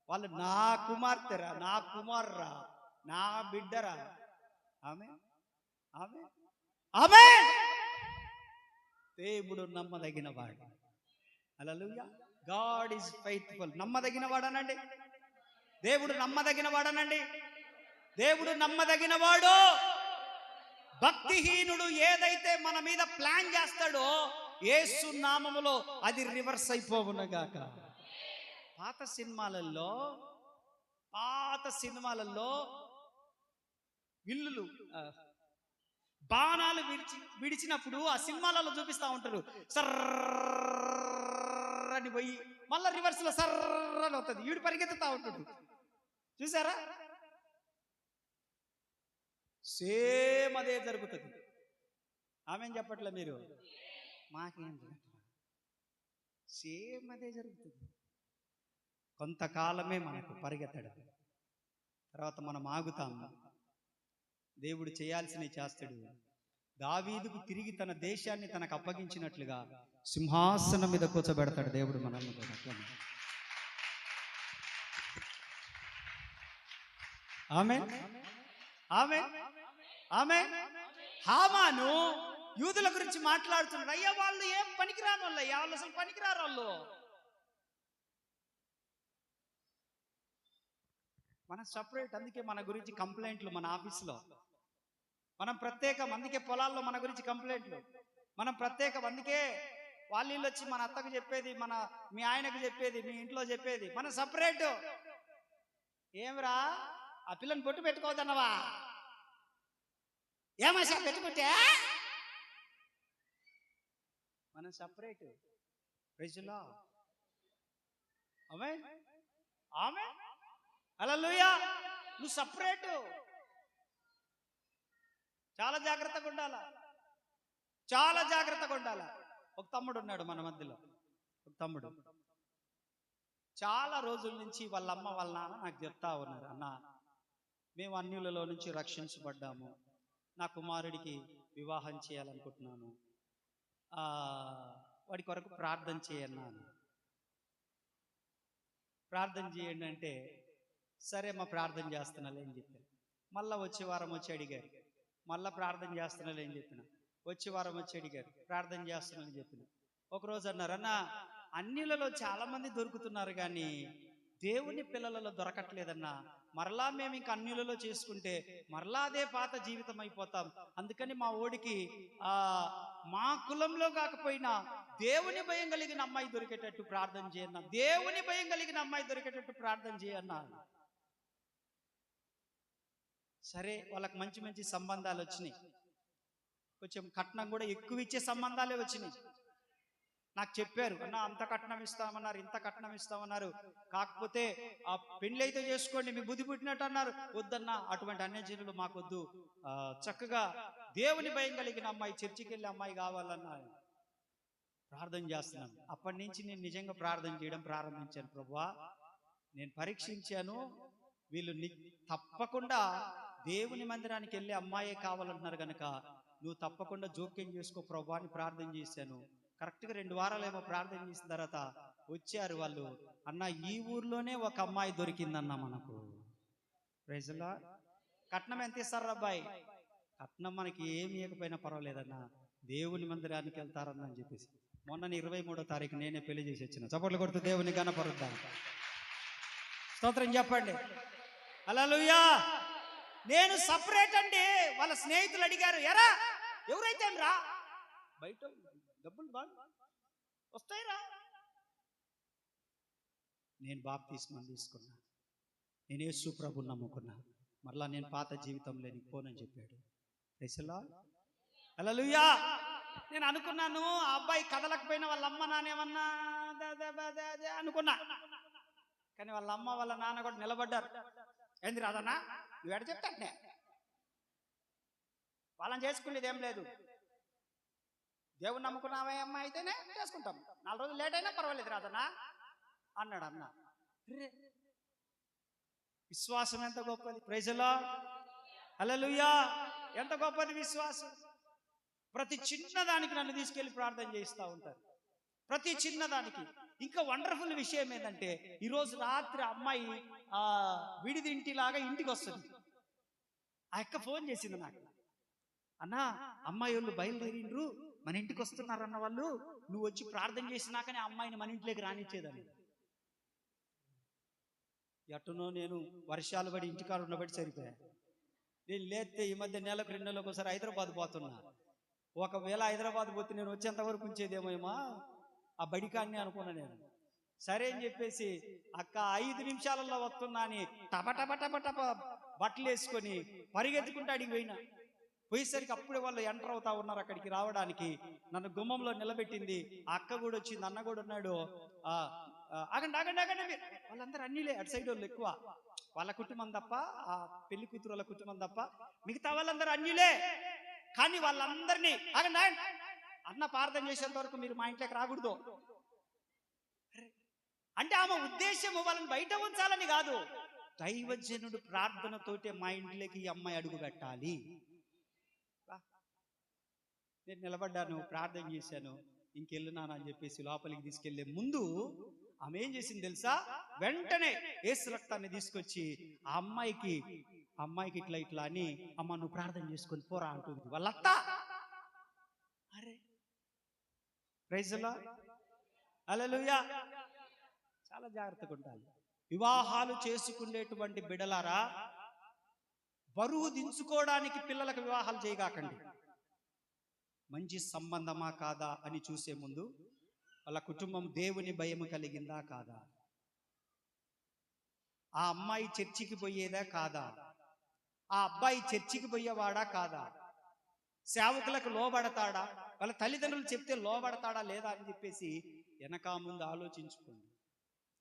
వాళ్ళు నా కుమార్తెరా, నా కుమారురా, నా బిడ్డరా. ఆమె ఆమె ఆమె దేవుడు నమ్మదగిన వాడు. హల్లెలూయా. God is faithful. నమ్మదగిన వాడనండి దేవుడు, నమ్మదగిన వాడనండి దేవుడు, నమ్మదగిన వాడు. భక్తిహీనుడు ఏదైతే మన మీద ప్లాన్ చేస్తాడో యేసు నామములో అది రివర్స్ అయిపోవునగాక. పాత సినిమాలలో విల్లులు బాణాలు విడిచినప్పుడు ఆ సినిమాలలో చూపిస్తా ఉంటారు, సర్రని పోయి మళ్ళా రివర్స్ లో సర్రని అవుతుంది, వీడు పరిగెత్తుతా ఉంటుంది. చూసారా? సేమ్ అదే జరుగుతుంది. ఆమె చెప్పట్లే మీరు, మాకేం సేమ్ అదే జరుగుతుంది. కొంతకాలమే మనకు పరిగెత్తడం, తర్వాత మనం ఆగుతాము. దేవుడు చేయాల్సినవి చేస్తాడు. దావీదుకు తిరిగి తన దేశాన్ని తనకు అప్పగించినట్లుగా సింహాసనం మీద కూర్చోబెడతాడు దేవుడు మనల్ని. ఆమేన్ ఆమేన్ ఆమేన్. హామాను యూదుల గురించి మాట్లాడుతున్నాడు, అయ్యా వాళ్ళు ఏం పనికిరాని వాళ్ళు, అయ్యా వాళ్ళు అసలు పనికిరారు వాళ్ళు. మన సపరేట్. అందుకే మన గురించి కంప్లైంట్లు మన ఆఫీసులో, మనం ప్రత్యేకం. అందుకే పొలాల్లో మన గురించి కంప్లైంట్లు మనం ప్రత్యేకం. అందుకే వాళ్ళు వచ్చి మన అత్తకు చెప్పేది, మీ ఆయనకు చెప్పేది, మీ ఇంట్లో చెప్పేది, మన సపరేట్. ఏమిరా ఆ పిల్లని బొట్టు పెట్టుకోవద్దన్నవా? ఏమా పెట్టుకుంటే మనం సపరేట్. ప్రజలా ఆమె ఆమె హల్లెలూయా. నువ్వు సపరేట్. చాలా జాగ్రత్తగా ఉండాలా, చాలా జాగ్రత్తగా ఉండాలా. ఒక తమ్ముడు ఉన్నాడు మన మధ్యలో. ఒక తమ్ముడు చాలా రోజుల నుంచి వాళ్ళ అమ్మ వాళ్ళ నాన్న నాకు చెప్తా ఉన్నారు, అన్న మేము అన్యులలో నుంచి రక్షించబడ్డాము, నా కుమారుడికి వివాహం చేయాలనుకుంటున్నాను, వాడి కొరకు ప్రార్థన చేయన్నాను. ప్రార్థన చేయండి అంటే సరే మా ప్రార్థన చేస్తున్నాలే అని చెప్పాను. మళ్ళీ వచ్చే వారం వచ్చి అడిగారు, మళ్ళీ ప్రార్థన చేస్తున్నాలే అని చెప్పిన. వచ్చే వారం వచ్చి అడిగారు, ప్రార్థన చేస్తున్నానని చెప్పిన. ఒకరోజు అన్నారు, అన్న అన్యులలో చాలా మంది దొరుకుతున్నారు కానీ దేవుని పిల్లలలో దొరకట్లేదన్నా, మరలా మేము ఇంక అన్యులలో చేసుకుంటే మరలా అదే పాత జీవితం అయిపోతాం. అందుకని మా ఓడికి మా కులంలో కాకపోయినా దేవుని భయం కలిగిన అమ్మాయి దొరికేటట్టు ప్రార్థన చేయన్నా, దేవుని భయం కలిగిన అమ్మాయి దొరికేటట్టు ప్రార్థన చేయన్నా. సరే, వాళ్ళకి మంచి మంచి సంబంధాలు వచ్చినాయి, కొంచెం కట్నం కూడా ఎక్కువ ఇచ్చే సంబంధాలే వచ్చినాయి. నాకు చెప్పారు, అన్న అంత కట్నం ఇస్తామన్నారు, ఇంత కట్నం ఇస్తామన్నారు, కాకపోతే ఆ పెళ్లి అయితే చేసుకోండి, మీ బుద్ధి పుట్టినట్టు అన్నారు. వద్దన్నా, అటువంటి అన్యజనులు మాకొద్దు, చక్కగా దేవుని భయం కలిగిన అమ్మాయి, చర్చికి వెళ్ళే అమ్మాయి కావాలన్నా ప్రార్థన చేస్తున్నాను. అప్పటి నుంచి నేను నిజంగా ప్రార్థన చేయడం ప్రారంభించాను. ప్రభువా, నేను పరీక్షించాను, వీళ్ళు తప్పకుండా దేవుని మందిరానికి వెళ్ళే అమ్మాయే కావాలంటున్నారు కనుక నువ్వు తప్పకుండా జోక్యం చేసుకో ప్రభువా అని ప్రార్థన చేశాను. కరెక్ట్గా 2 వారాలేమో ప్రార్థన చేసిన తర్వాత వచ్చారు వాళ్ళు. అన్న, ఈ ఊర్లోనే ఒక అమ్మాయి దొరికిందన్న మనకు. Praise the Lord. కట్నం ఎంత ఇస్తారు అబ్బాయి? కట్నం మనకి ఏమి ఇవ్వకపోయినా పర్వాలేదన్న, దేవుని మందిరానికి వెళ్తారన్న అని చెప్పేసి మొన్న 23వ తారీఖు నేనే పెళ్లి చేసి వచ్చిన. చప్పట్లు కొడుతూ దేవుని గణపరుద్దాం. స్తోత్రం చెప్పండి. హల్లెలూయా. నేను సపరేట్ అండి. వాళ్ళ స్నేహితులు అడిగారు, ఎరా ఎవరైతే రా, బయట డబ్బులు బాగా వస్తాయిరా. నేను బాప్తిస్మం తీసుకున్నా, నేను యేసు ప్రభువుని నమ్ముకున్నా, మరలా నేను పాత జీవితంలో పోనని చెప్పాడు. Praise the Lord. హల్లెలూయా. నేను అనుకున్నాను, ఆ అబ్బాయి కదలకపోయినా వాళ్ళ అమ్మ నానేమన్నా అనుకున్నా, కానీ వాళ్ళ అమ్మ వాళ్ళ నాన్న కూడా నిలబడ్డారు. ఏంది రాదన్నా, నువ్వు ఎడ చెప్తాంటే వాళ్ళని చేసుకునేది ఏం లేదు, దేవుని నమ్ముకున్నావే అమ్మ అయితేనే చేసుకుంటాం, 4 రోజులు లేట్ అయినా పర్వాలేదు రాదన్నా అన్నాడు. అన్న, విశ్వాసం ఎంత గొప్పది. Praise the Lord. హల్లెలూయా. ఎంత గొప్పది విశ్వాసం. ప్రతి చిన్నదానికి నన్ను తీసుకెళ్లి ప్రార్థన చేయిస్తూ ఉంటారు, ప్రతి చిన్నదానికి. ఇంకా వండర్ఫుల్ విషయం ఏంటంటే, ఈరోజు రాత్రి అమ్మాయి విడిదింటిలాగా ఇంటికి వస్తుంది. ఆ అక్క ఫోన్ చేసింది నాకు, అన్నా అమ్మాయి వాళ్ళు బయలుదేరిండ్రు, మన ఇంటికి వస్తున్నారన్న వాళ్ళు, నువ్వు వచ్చి ప్రార్థన చేసినాకనే అమ్మాయిని మన ఇంట్లోకి రానిచ్చేదని. ఎట్టునో నేను వర్షాలు పడి ఇంటికాడ ఉన్నబట్టి సరిపోయా. నేను లేస్తే ఈ మధ్య నెలకు 2 నెలలకు ఒకసారి హైదరాబాద్ పోతున్నా. ఒకవేళ హైదరాబాద్ పోతే నేను వచ్చేంత వరకు ఉంచేదేమోమా ఆ బడికాన్ని అనుకున్నా నేను. సరే అని చెప్పేసి అక్క 5 నిమిషాలలో వస్తున్నా అని టపటపటపటప బట్టలు వేసుకొని పరిగెత్తుకుంటూ అడిగి పోయేసరికి అప్పుడే వాళ్ళు ఎంటర్ అవుతా ఉన్నారు. అక్కడికి రావడానికి నన్ను గుమ్మంలో నిలబెట్టింది. ఆ అక్క కూడా వచ్చింది, అన్న కూడా ఉన్నాడు. ఆగండి ఆగండి ఆగండి, వాళ్ళందరూ అన్నిలే, అటు సైడ్ వాళ్ళు ఎక్కువ, వాళ్ళ కుటుంబం తప్ప, ఆ పెళ్లి కూతురు వాళ్ళ కుటుంబం తప్ప మిగతా వాళ్ళందరూ అన్యులే. కానీ వాళ్ళందరినీ ఆగండి అన్న ప్రార్థన చేసేంత వరకు మీరు మా ఇంట్లోకి రాకూడదు అంటే ఆమె ఉద్దేశం వాళ్ళని బయట ఉంచాలని కాదు, దైవజనుడు ప్రార్థనతోటే మా ఇంట్లోకి ఈ అమ్మాయి అడుగు పెట్టాలి. నేను నిలబడ్డాను, ప్రార్థన చేశాను, ఇంకెళ్ళునాను అని చెప్పేసి లోపలికి తీసుకెళ్లే ముందు ఆమె ఏం చేసింది తెలుసా? వెంటనే యేసు రక్తాన్ని తీసుకొచ్చి ఆ అమ్మాయికి ఇట్లా ఇట్లా అని, అమ్మ నువ్వు ప్రార్థన చేసుకొని పోరా అంటుంది వాళ్ళత్త. అరే ప్రైజ్ ది లార్డ్. హల్లెలూయా. చాలా జాగ్రత్తగా ఉండాలి. వివాహాలు చేసుకునేటువంటి బిడ్డలారా, బరువు దించుకోవడానికి పిల్లలకు వివాహాలు చేయగాకండి. మంచి సంబంధమా కాదా అని చూసే ముందు వాళ్ళ కుటుంబం దేవుని భయము కలిగిందా కాదా, ఆ అమ్మాయి చర్చికి పోయేదా కాదా, ఆ అబ్బాయి చర్చికి పోయేవాడా కాదా, సేవకులకు లోబడతాడా, వాళ్ళ తల్లిదండ్రులు చెప్తే లోబడతాడా లేదా అని చెప్పేసి వెనక ముందు ఆలోచించుకోండి.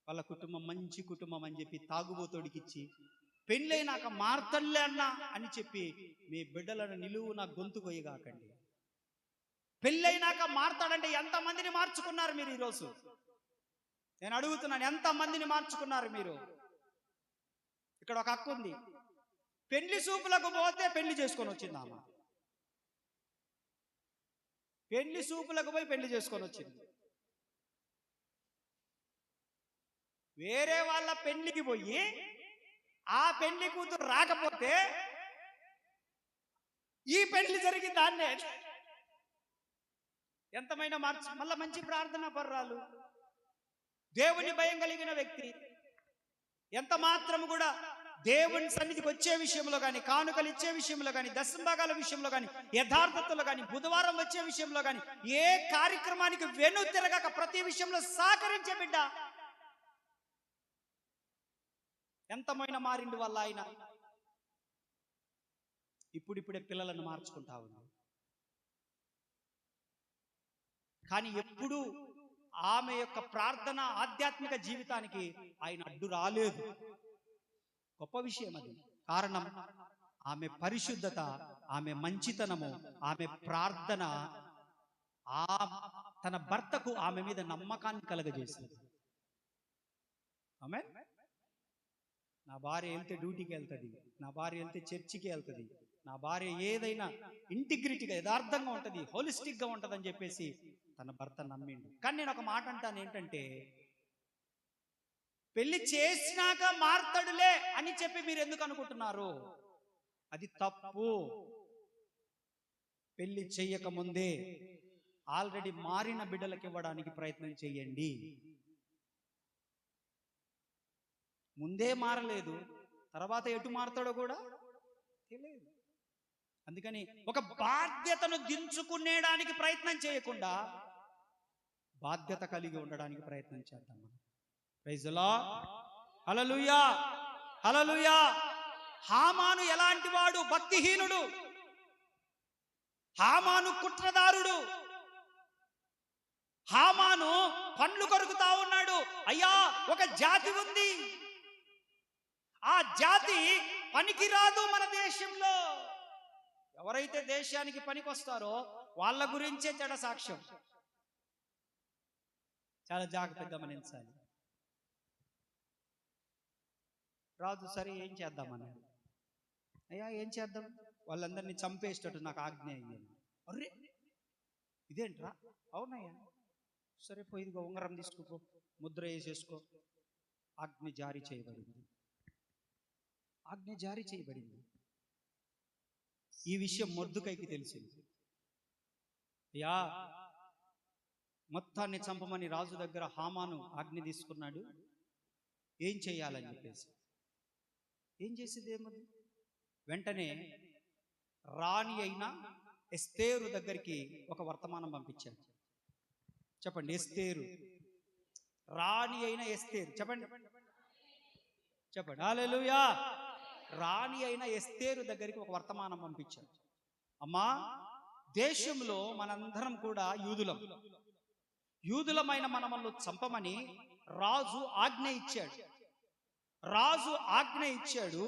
వాళ్ళ కుటుంబం మంచి కుటుంబం అని చెప్పి తాగుబోతోడికిచ్చి పెళ్ళైనాక మార్తల్లే అన్నా అని చెప్పి మీ బిడ్డలను నిలువున గొంతు కొయ్యగాకండి. పెళ్ళైనాక మారతాడంటే ఎంతమందిని మార్చుకున్నారు మీరు ఈరోజు? నేను అడుగుతున్నాను, ఎంతమందిని మార్చుకున్నారు మీరు? ఇక్కడ ఒక అక్క ఉంది, పెళ్లి చూపులకు పోతే పెళ్లి చేసుకొని వచ్చింది ఆమె. పెళ్లి చూపులకు పోయి పెళ్లి చేసుకొని వచ్చింది. వేరే వాళ్ళ పెళ్లికి పోయి ఆ పెళ్లి కూతురు రాకపోతే ఈ పెళ్లి జరిగింది దాన్నే. ఎంతమైనా మార్చి మళ్ళా మంచి ప్రార్థన పర్రాలు, దేవుని భయం కలిగిన వ్యక్తి, ఎంత మాత్రము కూడా దేవుని సన్నిధికి వచ్చే విషయంలో కానీ, కానుకలు ఇచ్చే విషయంలో కానీ, దశంభాగాల విషయంలో కానీ, యథార్థతలో కానీ, బుధవారం వచ్చే విషయంలో కానీ, ఏ కార్యక్రమానికి వెను తిరగక ప్రతి విషయంలో సహకరించే బిడ్డ ఎంతమైన మారిండు వల్ల ఆయన ఇప్పుడిప్పుడే పిల్లలను మార్చుకుంటా ఉంది. కానీ ఎప్పుడు ఆమె యొక్క ప్రార్థన ఆధ్యాత్మిక జీవితానికి ఆయన అడ్డు రాలేదు. గొప్ప విషయం అది. కారణం ఆమె పరిశుద్ధత, ఆమె మంచితనము, ఆమె ప్రార్థన తన భర్తకు ఆమె మీద నమ్మకాన్ని కలగజేసింది. ఆమె నా భార్య వెళ్తే డ్యూటీకి వెళ్తుంది, నా భార్య వెళ్తే చర్చికి వెళ్తుంది, నా భార్య ఏదైనా ఇంటిగ్రిటీగా యథార్థంగా ఉంటుంది, హోలిస్టిక్గా ఉంటుంది అని చెప్పేసి తన భర్త నమ్మిండు. కానీ నేను ఒక మాట అంటాను ఏంటంటే, పెళ్లి చేసినాక మారతాడులే అని చెప్పి మీరు ఎందుకు అనుకుంటున్నారు? అది తప్పు. పెళ్లి చెయ్యక ముందే ఆల్రెడీ మారిన బిడ్డలకు ఇవ్వడానికి ప్రయత్నం చేయండి. ముందే మారలేదు, తర్వాత ఎటు మారతాడో కూడా తెలియదు. అందుకని ఒక బాధ్యతను దించుకునేడానికి ప్రయత్నం చేయకుండా బాధ్యత కలిగి ఉండడానికి ప్రయత్నం చేద్దాం మనం. Praise the Lord. Hallelujah, hallelujah. హామాను ఎలాంటి వాడు? భక్తిహీనుడు. హామాను కుట్రదారుడు. హామాను పండ్లు కొరుకుతా ఉన్నాడు. అయ్యా, ఒక జాతి ఉంది, ఆ జాతి పనికిరాదు మన దేశంలో. ఎవరైతే దేశానికి పనికొస్తారో వాళ్ళ గురించే చెడ సాక్ష్యం. చాలా జాగ్రత్తగా గమనించాలి. రాజు సరే ఏం చేద్దామన్నాడు. అయ్యా ఏం చేద్దాం, వాళ్ళందరినీ చంపేసేటట్టు నాకు ఆజ్ఞ అయ్యాను. అర్రే ఇదేంట్రా? అవునయ్యా, సరే పోయి ఇదిగో ఉంగరం తీసుకో, ముద్ర వేసేసుకో. ఆజ్ఞ జారీ చేయబడింది. ఆజ్ఞ జారీ చేయబడింది. ఈ విషయం మొర్దెకైకి తెలిసింది. అయ్యా మొత్తాన్ని చంపమని రాజు దగ్గర హామాను ఆజ్ఞ తీసుకున్నాడు. ఏం చెయ్యాలని చెప్పేసి ఏం చేసేది ఏమది? వెంటనే రాణి అయిన ఎస్తేరు దగ్గరికి ఒక వర్తమానం పంపించాడు. చెప్పండి, ఎస్తేరు. రాణి అయిన ఎస్తేరు. చెప్పండి, చెప్పండి. హల్లెలూయా. రాణి అయిన ఎస్తేరు దగ్గరికి ఒక వర్తమానం పంపించాడు. అమ్మా, దేశంలో మనందరం కూడా యూదులమైన మనమల్ని చంపమని రాజు ఆజ్ఞ ఇచ్చాడు. రాజు ఆజ్ఞ ఇచ్చాడు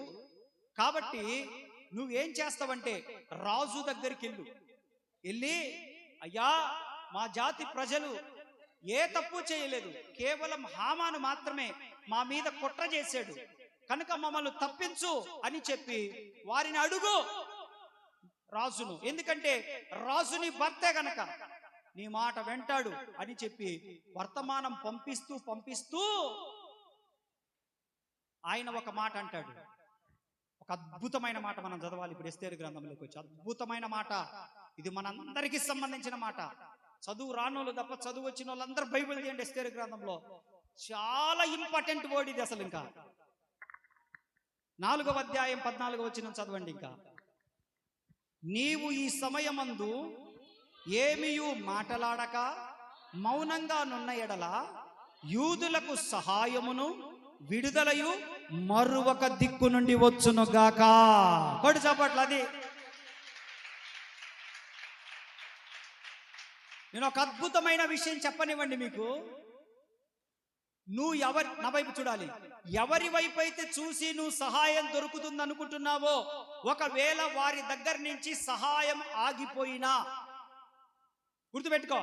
కాబట్టి నువ్వేం చేస్తావంటే రాజు దగ్గరికి వెళ్ళి అయ్యా, మా జాతి ప్రజలు ఏ తప్పు చేయలేదు, కేవలం హామాను మాత్రమే మా మీద కుట్ర చేశాడు, కనుక మమ్మల్ని తప్పించు అని చెప్పి వారిని అడుగు రాజును. ఎందుకంటే రాజుని భర్తే గనక నీ మాట వెంటాడు అని చెప్పి వర్తమానం పంపిస్తూ ఆయన ఒక మాట అంటాడు. ఒక అద్భుతమైన మాట మనం చదవాలి ఇప్పుడు ఎస్తేరు గ్రంథంలోకి వచ్చి. అద్భుతమైన మాట ఇది, మనందరికీ సంబంధించిన మాట. చదువు రానోళ్ళు తప్ప చదువు వచ్చిన వాళ్ళందరూ బైబిల్ తీయండి. ఎస్తేరు గ్రంథంలో చాలా ఇంపార్టెంట్ వర్డ్ ఇది. అసలు ఇంకా 4వ అధ్యాయం 14వ వచనం చదవండి. ఇంకా నీవు ఈ సమయమందు ఏమియు మాటలాడక మౌనంగా నున్న ఎడల యూదులకు సహాయమును విడుదలయు మరొక దిక్కు నుండి వచ్చును గాక. కొడు చప్పట్లు. అది నేను ఒక అద్భుతమైన విషయం చెప్పనివ్వండి మీకు. నువ్వు నా వైపు చూడాలి. ఎవరి వైపు అయితే చూసి నువ్వు సహాయం దొరుకుతుంది అనుకుంటున్నావో, ఒకవేళ వారి దగ్గర నుంచి సహాయం ఆగిపోయినా గుర్తుపెట్టుకో.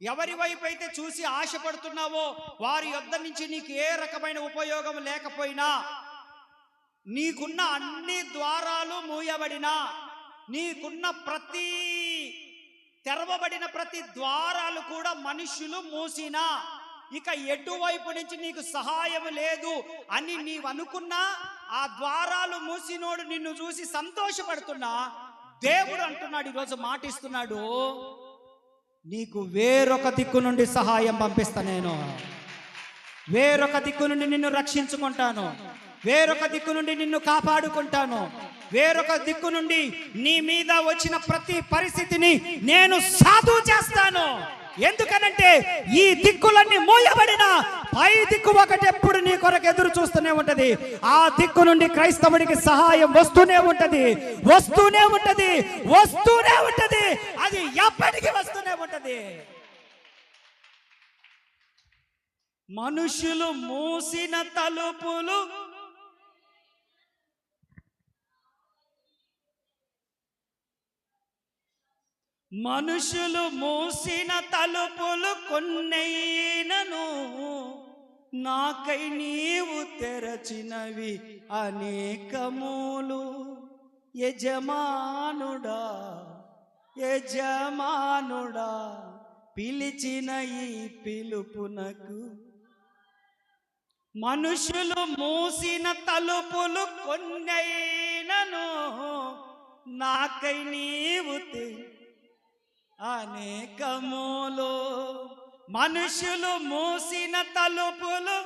ఎవరి వైపు అయితే చూసి ఆశపడుతున్నావో వారి యొద్ద నుంచి నీకు ఏ రకమైన ఉపయోగం లేకపోయినా, నీకున్న అన్ని ద్వారాలు మూయబడినా, నీకున్న తెరవబడిన ప్రతి ద్వారాలు కూడా మనుషులు మూసినా, ఇక ఎటువైపు నుంచి నీకు సహాయం లేదు అని నీవు అనుకున్నా, ఆ ద్వారాలు మూసినోడు నిన్ను చూసి సంతోషపడుతున్నా, దేవుడు అంటున్నాడు, ఈరోజు మాటిస్తున్నాడు, నీకు వేరొక దిక్కు నుండి సహాయం పంపిస్తా నేను. వేరొక దిక్కు నుండి నిన్ను రక్షించుకుంటాను, వేరొక దిక్కు నుండి నిన్ను కాపాడుకుంటాను, వేరొక దిక్కు నుండి నీ మీద వచ్చిన ప్రతి పరిస్థితిని నేను సాధు చేస్తాను. ఎందుకనంటే ఈ దిక్కులన్నీ మోయబడిన పై దిక్కు ఒకటెప్పుడు నీ కొరకు ఎదురు చూస్తూనే ఉంటది. ఆ దిక్కు నుండి క్రైస్తవుడికి సహాయం వస్తూనే ఉంటది, వస్తూనే ఉంటది, వస్తూనే ఉంటది. అది ఎప్పటికీ వస్తూనే ఉంటది. మనుషులు మూసిన తలుపులు మనుషులు మూసిన తలుపులు కొన్నైనను నాకై నీవు తెరచినవి అనేకములు. యజమానుడా యజమానుడా పిలిచిన ఈ పిలుపునకు. మనుషులు మూసిన తలుపులు కొన్నైనను నాకై నీవు అనేకములు. మనుషులు మూసిన తలుపులు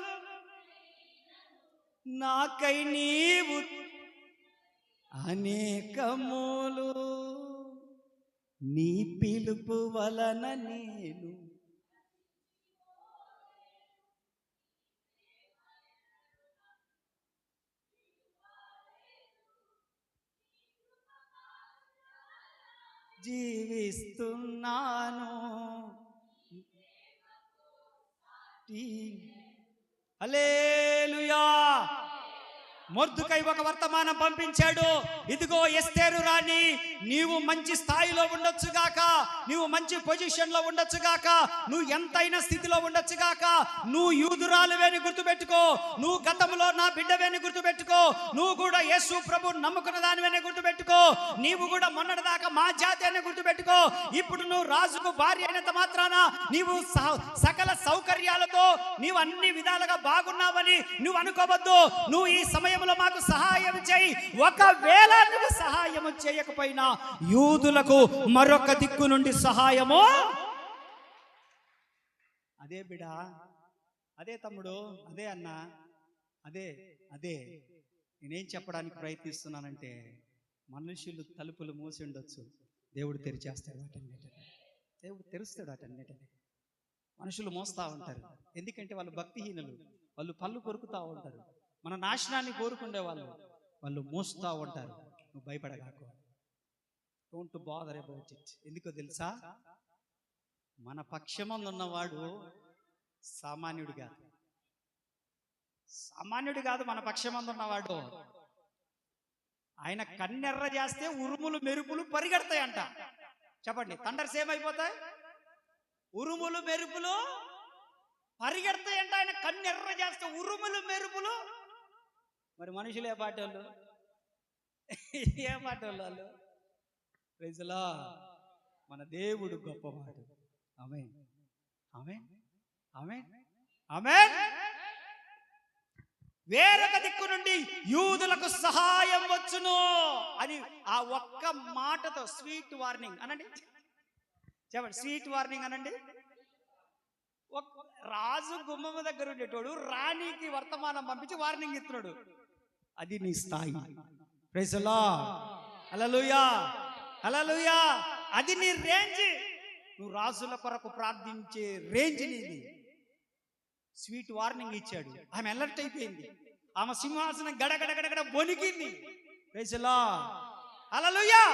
నాకై నీవు అనేకములు. నీ పిలుపు వలన నేను జీవిస్తున్నాను. హల్లెలూయా. మొర్దుకై ఒక వర్తమానం పంపించాడు. ఇదిగో ఎస్తేరు రాణి, నీవు మంచి స్థాయిలో ఉండొచ్చుగాక, నీవు మంచి పొజిషన్లో ఉండొచ్చుగాక, నువ్వు ఎంతైనా స్థితిలో ఉండొచ్చుగాక, నువ్వు యూదురాలువేని గుర్తుపెట్టుకో, నువ్వు గతంలో నా బిడ్డవేని గుర్తుపెట్టుకో, నువ్వు కూడా యేసు ప్రభు నమ్ముకున్న దానివేని గుర్తుపెట్టుకో, నీవు కూడా మొన్నటిదాకా మా జాతి అని గుర్తుపెట్టుకో. ఇప్పుడు నువ్వు రాజుకు భార్య అయినంత మాత్రాన నీవు సకల సౌకర్యాలతో నీవు అన్ని విధాలుగా బాగున్నావని నువ్వు అనుకోవద్దు. నువ్వు ఈ సమయంలో మాకు సహాయం చేయి. ఒకవేళ నువ్వు సహాయం చేయకపోయినా యూదులకు మరొక దిక్కు నుండి సహాయము. అదే బిడా, అదే తమ్ముడు, అదే అన్న, అదే అదే నేనేం చెప్పడానికి ప్రయత్నిస్తున్నానంటే, మనుషులు తలుపులు మూసి ఉండొచ్చు, దేవుడు తెరిచేస్తాడు వాటన్నిటిని. దేవుడు తెరుస్తాడు వాటన్నిటిని. మనుషులు మోస్తూ ఉంటారు, ఎందుకంటే వాళ్ళు భక్తిహీనులు, వాళ్ళు పళ్ళు కొరుకుతూ ఉంటారు, మన నాశనాన్ని కోరుకునే వాళ్ళు మోస్తూ ఉంటారు. నువ్వు భయపడగాకు, డోంట్ బాదర్ అబౌట్ ఇట్. ఎందుకో తెలుసా, మన పక్షమందు ఉన్నవాడు సామాన్యుడు కాదు, సామాన్యుడు కాదు. మన పక్షమందు ఉన్నవాడు ఆయన కన్నెర్ర చేస్తే ఉరుములు మెరుపులు పరిగెడతాయంట. చెప్పండి, థండర్స్ ఏమైపోతాయి? ఉరుములు మెరుపులు పరిగెడతాయంట. ఆయన కన్నెర్ర చేస్తే ఉరుములు మెరుపులు. మరి మనుషులు ఏ పాట వాళ్ళు, ఏ పాట వాళ్ళు? Praise the Lord. మన దేవుడు గొప్పవాడు. ఆమేన్, ఆమేన్, ఆమేన్, ఆమేన్. వేరొక దిక్కు నుండి యూదులకు సహాయం వచ్చును అని ఆ ఒక్క మాటతో స్వీట్ వార్నింగ్ అనండి. చెప్పండి, స్వీట్ వార్నింగ్ అనండి. రాజు గుమ్మం దగ్గర ఉండేటోడు రాణికి వర్తమానం పంపించి వార్నింగ్ ఇస్తున్నాడు. అది నీ స్థాయి. Praise the Lord. Hallelujah, hallelujah. అది నీ రేంజ్. నువ్వు రాజుల కొరకు ప్రార్థించే రేంజ్ నీది. స్వీట్ వార్నింగ్ ఇచ్చాడు. ఆమె అలర్ట్ అయిపోయింది. ఆమె సింహాసనం గడగడగడగడ వణికింది. Praise the Lord. హల్లెలూయా.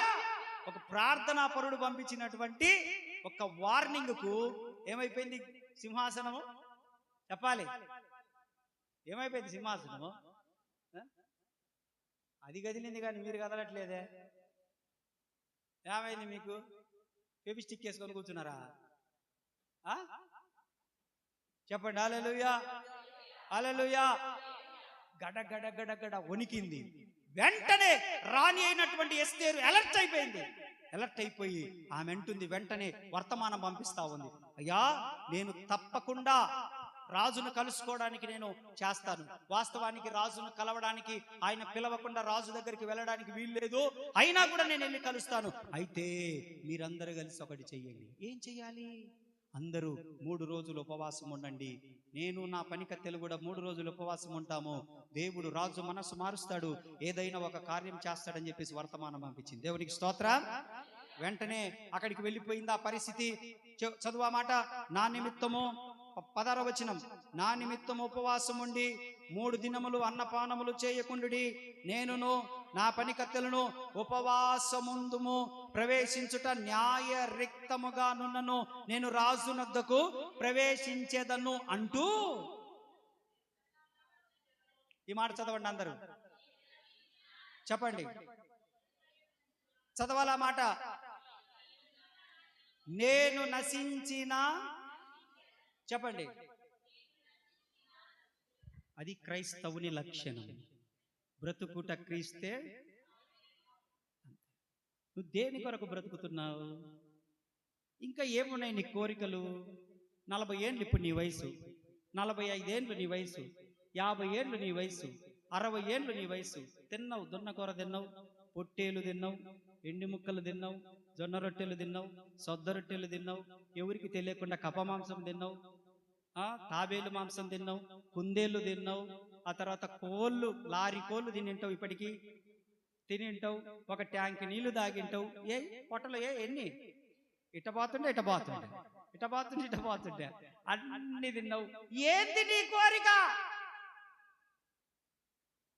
ఒక ప్రార్థనా పరుడు పంపించినటువంటి ఒక వార్నింగ్ కు ఏమైపోయింది సింహాసనము? చెప్పాలి, ఏమైపోయింది సింహాసనము? అది కదిలింది కానీ మీరు కదలట్లేదే. ఏమైంది మీకు? ఫెవిస్టిక్ వేసుకొని కూర్చున్నారా? చెప్పండి, హల్లెలూయా, హల్లెలూయా. గడగడ గడగడ వణికింది. వెంటనే రాణి అయినటువంటి ఎస్తేరు అలర్ట్ అయిపోయింది. అలర్ట్ అయిపోయి ఆమె అంటుంది, వెంటనే వర్తమానం పంపిస్తా ఉంది, అయ్యా నేను తప్పకుండా రాజును కలుసుకోవడానికి నేను చేస్తాను. వాస్తవానికి రాజును కలవడానికి ఆయన పిలవకుండా రాజు దగ్గరికి వెళ్ళడానికి వీల్లేదు, అయినా కూడా నేను వెళ్ళి కలుస్తాను. అయితే మీరందరూ కలిసి ఒకటి చెయ్యండి. ఏం చెయ్యాలి? అందరూ 3 రోజులు ఉపవాసం ఉండండి, నేను నా పనికత్తెలు కూడా 3 రోజులు ఉపవాసం ఉంటాము, దేవుడు రాజు మనసు మారుస్తాడు, ఏదైనా ఒక కార్యం చేస్తాడని చెప్పేసి వర్తమానం పంపించింది. దేవునికి స్తోత్రం. వెంటనే అక్కడికి వెళ్ళిపోయింది ఆ పరిస్థితి. చదువు ఆ మాట. నా నిమిత్తము 16వ వచనం, నా నిమిత్తము ఉపవాసం ఉండి 3 దినములు అన్నపానములు చేయకుండుడి, నేనును నా పనికత్తెలను ఉపవాసముందుము, ప్రవేశించుట న్యాయ రిక్తముగా నున్నను, నేను రాజునొద్దకు ప్రవేశించేదను అంటూ. ఈ మాట చదవండి అందరూ, చెప్పండి, చదవాలా మాట. నేను నశించిన, చెప్పండి, అది క్రైస్తవుని లక్షణం. బ్రతుకుట క్రీస్తే. నువ్వు దేని కొరకు బ్రతుకుతున్నావు? ఇంకా ఏమున్నాయి నీ కోరికలు? 40 ఏళ్ళు ఇప్పుడు నీ వయసు, 45 ఏళ్ళు నీ వయసు, 50 ఏళ్ళు నీ వయసు, 60 ఏళ్ళు నీ వయసు. తిన్నావు, దున్నకూర తిన్నావు, పొట్టేలు తిన్నావు, ఎండి ముక్కలు తిన్నావు, జొన్న రొట్టెలు తిన్నావు, సొద్ద రొట్టెలు తిన్నావు, ఎవరికి తెలియకుండా కప మాంసం తిన్నావు, తాబేలు మాంసం తిన్నావు, కుందేళ్ళు తిన్నావు, ఆ తర్వాత కోళ్ళు, లారీ కోళ్ళు తినింటావు, ఇప్పటికీ తినింటావు, ఒక ట్యాంక్ నీళ్లు తాగింటావు. పొట్టలో ఎన్ని ఇటపోతుండే అన్ని తిన్నావు. ఏంది నీ కోరిక?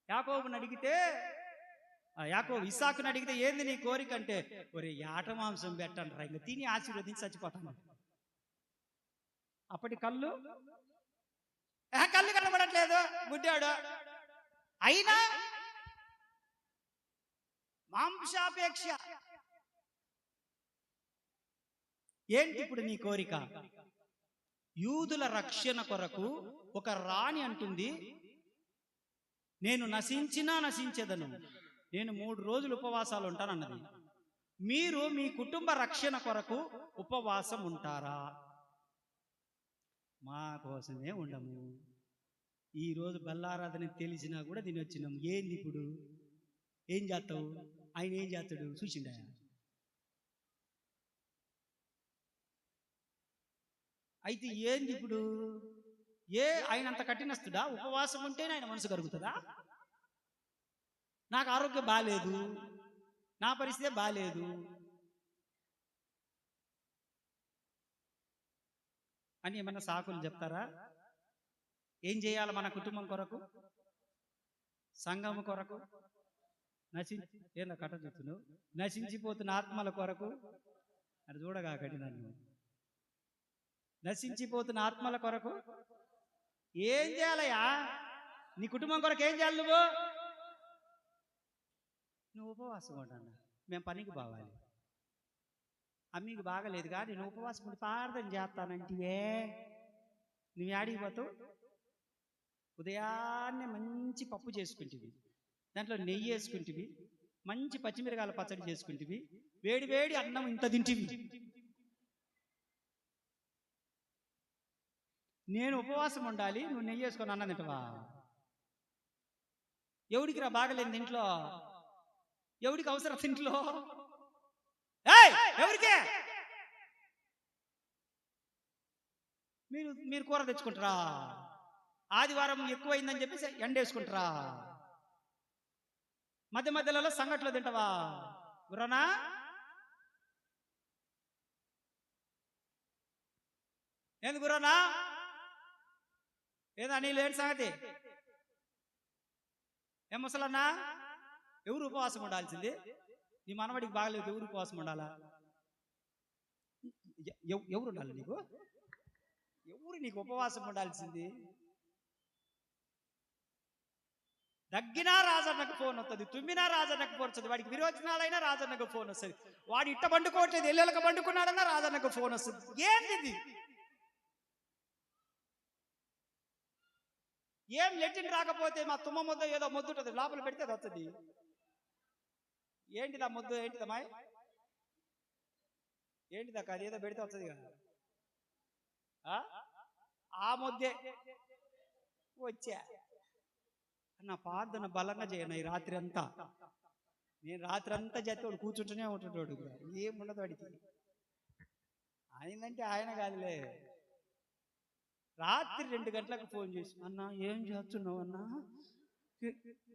యాకోబుని అడిగితే, ఇస్సాకుని అడిగితే ఏంది నీ కోరిక అంటే, ఒరే యాట మాంసం పెట్టండి రా, ఇంకా తిని ఆశీర్వదించి చచ్చిపోతాను. అప్పటి కళ్ళు కనబడట్లేదు, గుడ్డాడు అయినా మాంసాపేక్ష. ఏంటి ఇప్పుడు నీ కోరిక? యూదుల రక్షణ కొరకు ఒక రాణి అంటుంది, నేను నశించినా నశించేదను, నేను 3 రోజులు ఉపవాసాలు ఉంటానన్నది. మీరు మీ కుటుంబ రక్షణ కొరకు ఉపవాసం ఉంటారా? మా కోసమే ఉండము. ఈరోజు బల్లారాధన తెలిసినా కూడా తినొచ్చినాము. ఏంది ఇప్పుడు? ఏం చేస్తావు? ఆయన ఏం చేస్తాడు చూసిండా? అయితే ఏంది ఇప్పుడు? ఆయన అంత కఠినస్తుడా? ఉపవాసం ఉంటేనే ఆయన మనసు కరుగుతుందా? నాకు ఆరోగ్యం బాగాలేదు, నా పరిస్థితే బాగాలేదు అని ఏమన్నా సాకులు చెప్తారా? ఏం చేయాలి మన కుటుంబం కొరకు, సంఘం కొరకు, కట్ట చెప్తున్నావు, నశించిపోతున్న ఆత్మల కొరకు, అది చూడగాకటి నన్ను, నశించిపోతున్న ఆత్మల కొరకు ఏం చేయాలయ్యా? నీ కుటుంబం కొరకు ఏం చేయాలి? నువ్వు ఉపవాసం ఉంటాను, మేము పనికి పోవాలి, అమ్మీకి బాగలేదు కానీ నేను ఉపవాసం ఉండి ప్రార్థన చేస్తానంటే నువ్వు ఆడికి పోతావు? ఉదయాన్నే మంచి పప్పు చేసుకుంటేవి, దాంట్లో నెయ్యి వేసుకుంటేవి, మంచి పచ్చిమిరకాయల పచ్చడి చేసుకుంటేవి, వేడి వేడి అన్నం ఇంత తింటివి. నేను ఉపవాసం ఉండాలి, నువ్వు నెయ్యి వేసుకొని అన్నం తింటవా? ఎవడికి రా బాగలేదు ఇంట్లో? ఎవడికి అవసరం ఇంట్లో? ఎవరికే? మీరు కూర తెచ్చుకుంటారా? ఆదివారం ఎక్కువైందని చెప్పేసి ఎండేసుకుంటారా? మధ్య మధ్యలో సంగట్లో తింటావా? గుర్రనా? ఏంది గుర్రనా? ఏదో నీళ్ళు ఏంటి సంగతి? ఏం ముసలన్నా? ఎవరు ఉపవాసం ఉండాల్సింది? నీ మనవడికి బాగలేదు, ఎవరు ఉపవాసం ఉండాలా? ఎవరు ఉండాలి నీకు? ఎవరు నీకు ఉపవాసం ఉండాల్సింది? దగ్గినా రాజన్నకు ఫోన్ వస్తుంది, తుమ్మినా రాజన్నకు ఫోన్ వస్తుంది, వాడికి విరోచనాలైనా రాజన్నకు ఫోన్ వస్తుంది, వాడు ఇట్ట పండుకోవట్లేదు ఎల్లెలక పండుకున్నాడన్నా రాజన్నకు ఫోన్ వస్తుంది. ఏంది? ఏం లెట్టిన్ రాకపోతే మా తుమ్మ ముద్ద ఏదో ముద్దు ఉంటుంది, లోపల పెడితే అది వస్తుంది. ఏంటిదా ముద్దు? ఏంటిదమ్మాయి? ఏంటిదక్క? అది ఏదో పెడితే వస్తుంది కదా, ఆ ముద్దే వచ్చా. నా ప్రార్థన బలంగా చేయను ఈ రాత్రి అంతా. నేను రాత్రి అంతా చేస్తే వాడు కూర్చుంటూనే ఉంటుంటాడు, ఏముండదు వాడికి. ఆయనంటే ఆయన కాదులే, రాత్రి 2 గంటలకు ఫోన్ చేసి, అన్న ఏం చేస్తున్నావు అన్న?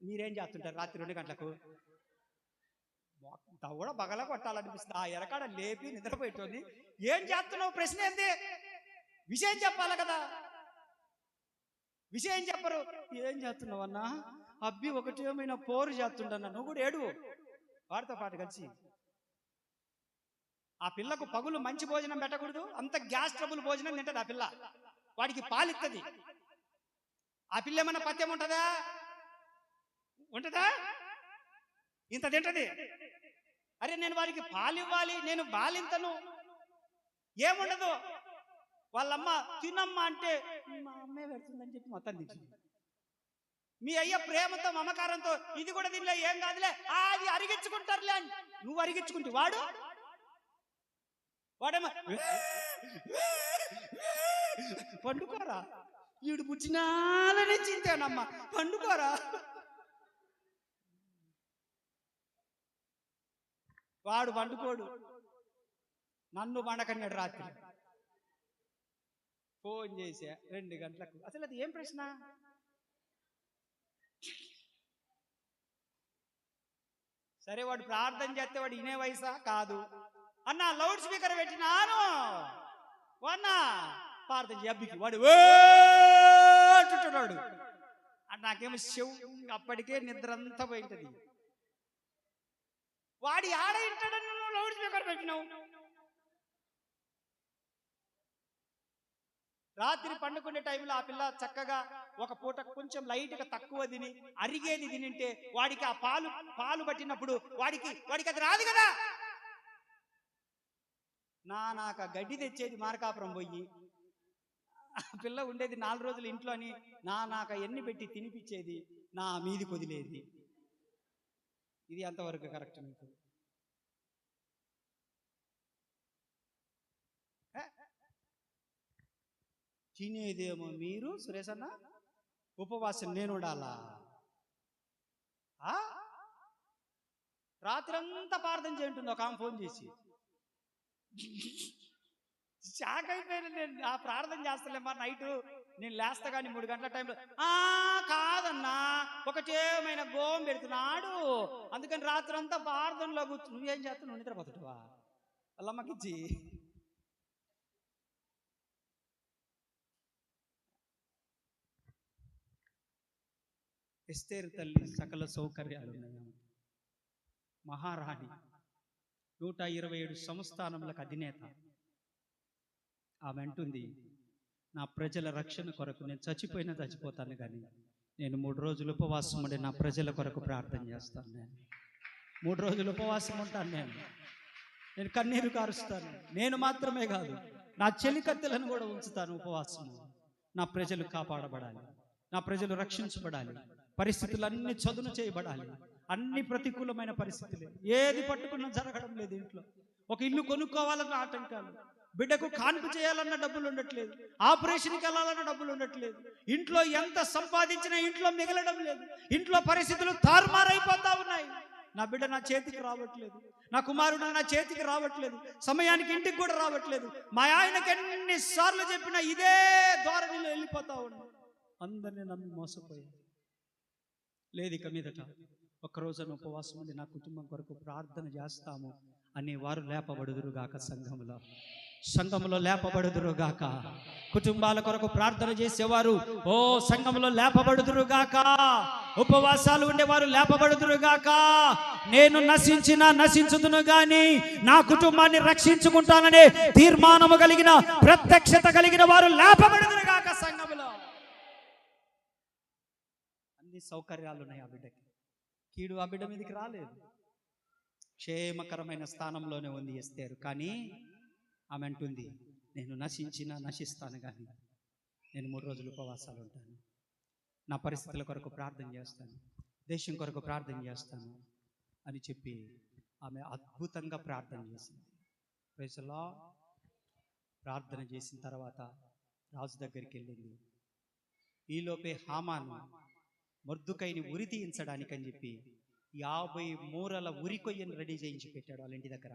మీరేం చేస్తుంటారు రాత్రి 2 గంటలకు? కూడా బగల కొట్టాలనిపిస్తుంది. ఆ ఎరకాడ లేపి నిద్రపోయేటోని ఏం చేస్తున్నావు ప్రశ్న ఏంది? విషయం చెప్పాలి కదా. విషయం చెప్పరు. ఏం చేస్తున్నావు అన్నా? అబ్బి ఒకటేమైనా పోరు చేస్తుండన్నా. నువ్వు కూడా ఏడు వాడితో పాటు కలిసి. ఆ పిల్లకు పగులు మంచి భోజనం పెట్టకూడదు, అంత గ్యాస్ ట్రబుల్ భోజనం తింటది ఆ పిల్ల. వాడికి పాలిస్తుంది. ఆ పిల్ల ఏమన్నా పత్యం ఉంటుందా? ఉంటుందా? ఇంత తింటది. అరే నేను వాడికి పాలు ఇవ్వాలి, నేను బాలింతను, ఏముండదు. వాళ్ళమ్మ తినమ్మా అంటే మా అమ్మే పెడుతుందని చెప్పి మొత్తం తింటుంది. మీ అయ్య ప్రేమతో మమకారంతో ఇది కూడా తినలే, ఏం కాదులే, అది అరిగించుకుంటారులే అని నువ్వు అరిగించుకుంటే వాడేమో పండుకోరా, ఈడు పుచ్చినాలనే చింతానమ్మా, పండుకోరా. వాడు పండుకోడు. నన్ను పండకన్నాడు రాత్రి. ఫోన్ చేసా 2 గంటలకు. అసలు అది ఏం ప్రశ్న? సరే వాడు ప్రార్థన చేస్తే వాడు వినే వయసా? కాదు. అన్న లౌడ్ స్పీకర్ పెట్టినాను అన్నా ప్రార్థన అబ్బికి వాడు అంటున్నాడు. నాకేమో చెవు అప్పటికే నిద్ర అంతా పోయింటది. వాడి ఆడ ఇంటాడని నువ్వు లౌడ్ స్పీకర్ పెట్టినావు. రాత్రి పండుకునే టైంలో ఆ పిల్ల చక్కగా ఒక పూట కొంచెం లైట్గా తక్కువ తిని అరిగేది తినింటే వాడికి ఆ పాలు పట్టినప్పుడు వాడికి అది రాదు కదా. నాక గడ్డి తెచ్చేది మార్కాపురం పోయి, ఆ పిల్ల ఉండేది 4 రోజులు ఇంట్లో అని నాక ఎన్ని పెట్టి తినిపించేది, నా మీది కొదిలేది. ఇది ఎంతవరకు కరెక్ట్ మీకు? తినేదేమో మీరు సురేష్ అన్న, ఉపవాసం నేను ఉండాలా? రాత్రంతా ప్రార్థన చేయంటుంది ఒక ఆమె ఫోన్ చేసి. షాక్ అయిపోయాను నేను. ఆ ప్రార్థన చేస్తలేమ్మా నైటు నేను లేస్తా కానీ 3 గంటల టైంలో. కాదన్నా ఒకటేమైనా గోం పెడుతున్నాడు, అందుకని రాత్రంతా ప్రార్థనలో కూర్చు. నువ్వేం చేస్తావు? నువ్వు నిద్రపోతుటావా? వాళ్ళమ్మకిచ్చి ఎస్తేరు తల్లి సకల సౌకర్యాలు ఉన్నాయి. మహారాణి, 127 సంస్థానములకు అధినేత. ఆమె అంటుంది, నా ప్రజల రక్షణ కొరకు నేను చచ్చిపోతాను కానీ నేను 3 రోజులు ఉపవాసం ఉండి నా ప్రజల కొరకు ప్రార్థన చేస్తాను. నేను 3 రోజులు ఉపవాసం ఉంటాను. నేను కన్నీరు కారుస్తాను. నేను మాత్రమే కాదు, నా చెలికత్తెలను కూడా ఉంచుతాను ఉపవాసము. నా ప్రజలు కాపాడబడాలి, నా ప్రజలు రక్షించబడాలి, పరిస్థితులన్నీ చదును చేయబడాలి. అన్ని ప్రతికూలమైన పరిస్థితులే, ఏది పట్టుకున్నా జరగడం లేదు. ఇంట్లో ఒక ఇల్లు కొనుక్కోవాలన్న ఆటంకాలు, బిడ్డకు కాన్పు చేయాలన్న డబ్బులు ఉండట్లేదు, ఆపరేషన్కి వెళ్ళాలన్న డబ్బులు ఉండట్లేదు, ఇంట్లో ఎంత సంపాదించినా ఇంట్లో మిగలడం లేదు, ఇంట్లో పరిస్థితులు తారుమారైపోతా ఉన్నాయి. నా బిడ్డ నా చేతికి రావట్లేదు, నా కుమారుడు నా చేతికి రావట్లేదు, సమయానికి ఇంటికి కూడా రావట్లేదు. మా ఆయనకి ఎన్నిసార్లు చెప్పినా ఇదే ధోరణిలో వెళ్ళిపోతా ఉన్నా. అందరినీ నమ్మి మోసపోయాను. లేదు ఇక మీదట ఒక్కరోజున ఉపవాసం ఉండి నా కుటుంబం కొరకు ప్రార్థన చేస్తాము అనేవారు లేపబడుదురుగాక. సంఘములో లేపబడుదురుగాక. కుటుంబాల కొరకు ప్రార్థన చేసేవారు సంఘములో లేపబడుదురుగాక. ఉపవాసాలు ఉండేవారు లేపబడుదురుగాక. నేను నశించుదును గాని నా కుటుంబాన్ని రక్షించుకుంటాననే తీర్మానము కలిగిన, ప్రత్యక్షత కలిగిన వారు లేపబడుదురుగాక. సంఘములో అన్ని సౌకర్యాలు ఉన్నాయి. ఆ బిడ్డకి కీడు ఆ బిడ్డ మీదకి రాలేదు. క్షేమకరమైన స్థానంలోనే ఉంది ఎస్తేరు. కానీ ఆమె అంటుంది, నేను నశిస్తాను కానీ నేను 3 రోజులు ఉపవాసాలు ఉంటాను, నా పరిస్థితుల కొరకు ప్రార్థన చేస్తాను, దేశం కొరకు ప్రార్థన చేస్తాను అని చెప్పి ఆమె అద్భుతంగా ప్రార్థన చేసింది. Praise the Lord. ప్రార్థన చేసిన తర్వాత రాజు దగ్గరికి వెళ్ళింది. ఈలోపే హామాను మొర్దుకైని ఉరి తీయించడానికి అని చెప్పి 50 మూరల ఉరి కొయ్యను రెడీ చేయించి పెట్టాడు. వాళ్ళ ఇంటి దగ్గర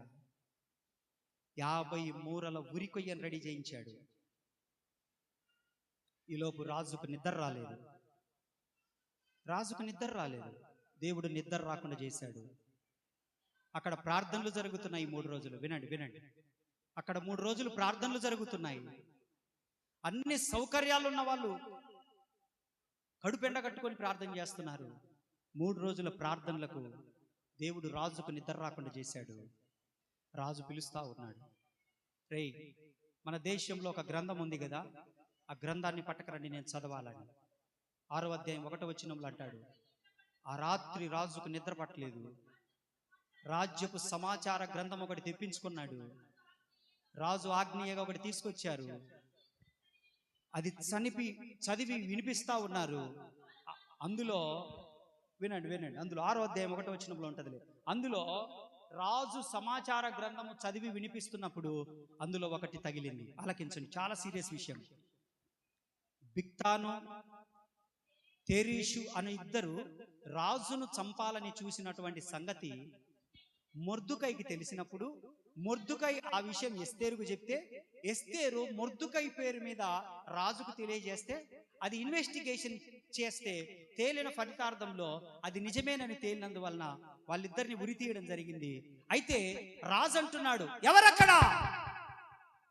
50 మూరల ఉరి కొయ్యను రెడీ చేయించాడు. ఈలోపు రాజుకు నిద్ర రాలేదు. రాజుకు నిద్ర రాలేదు. దేవుడు నిద్ర రాకుండా చేశాడు. అక్కడ ప్రార్థనలు జరుగుతున్నాయి 3 రోజులు. వినండి వినండి. అక్కడ 3 రోజులు ప్రార్థనలు జరుగుతున్నాయి. అన్ని సౌకర్యాలు ఉన్న వాళ్ళు కడుపెండ కట్టుకొని ప్రార్థన చేస్తున్నారు. 3 రోజుల ప్రార్థనలకు దేవుడు రాజుకు నిద్ర రాకుండా చేశాడు. రాజు పిలుస్తా ఉన్నాడు, రేయ్, మన దేశంలో ఒక గ్రంథం ఉంది కదా, ఆ గ్రంథాన్ని పట్టకరండి, నేను చదవాలని. 6వ అధ్యాయం 1వ వచనంలో అంటాడు, ఆ రాత్రి రాజుకు నిద్ర పట్టలేదు. రాజ్యపు సమాచార గ్రంథం ఒకటి తెప్పించుకున్నాడు. రాజు ఆజ్ఞగా ఒకటి తీసుకొచ్చారు. అది చదివి వినిపిస్తా ఉన్నారు. అందులో వినండి వినండి, అందులో 6వ అధ్యాయం 1వ వచనంలో ఉంటది. అందులో రాజు సమాచార గ్రంథము చదివి వినిపిస్తున్నప్పుడు అందులో ఒకటి తగిలింది. ఆలకించండి, చాలా సీరియస్ విషయం. బిక్తాను, తెరీషు అనే ఇద్దరు రాజును చంపాలని చూసినటువంటి సంగతి మొర్దుకైకి తెలిసినప్పుడు మొర్దుకై ఆ విషయం ఎస్తేరుకు చెప్తే, ఎస్తేరు మొర్దుకై పేరు మీద రాజుకు తెలియజేస్తే, అది ఇన్వెస్టిగేషన్ చేస్తే తేలిన ఫలితార్థంలో అది నిజమేనని తేలినందువలన వాళ్ళిద్దరిని ఉరి తీయడం జరిగింది. అయితే రాజు అంటున్నాడు, ఎవరక్కడ?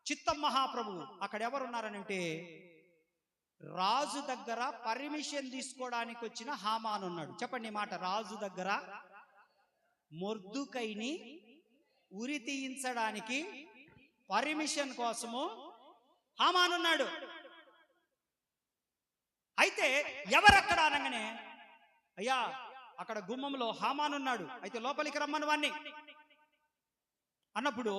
చిత్తం మహాప్రభు. అక్కడ ఎవరున్నారనంటే, రాజు దగ్గర పర్మిషన్ తీసుకోవడానికి వచ్చిన హామాను ఉన్నాడు. చెప్పండి మాట. రాజు దగ్గర మొర్దుకైని ఉరి తీయించడానికి పర్మిషన్ కోసము హామాను ఉన్నాడు. అయితే ఎవరక్కడ అనగానే, అయ్యా అక్కడ గుమ్మంలో హామాను ఉన్నాడు, అయితే లోపలికి రమ్మను వాణ్ణి అన్నప్పుడు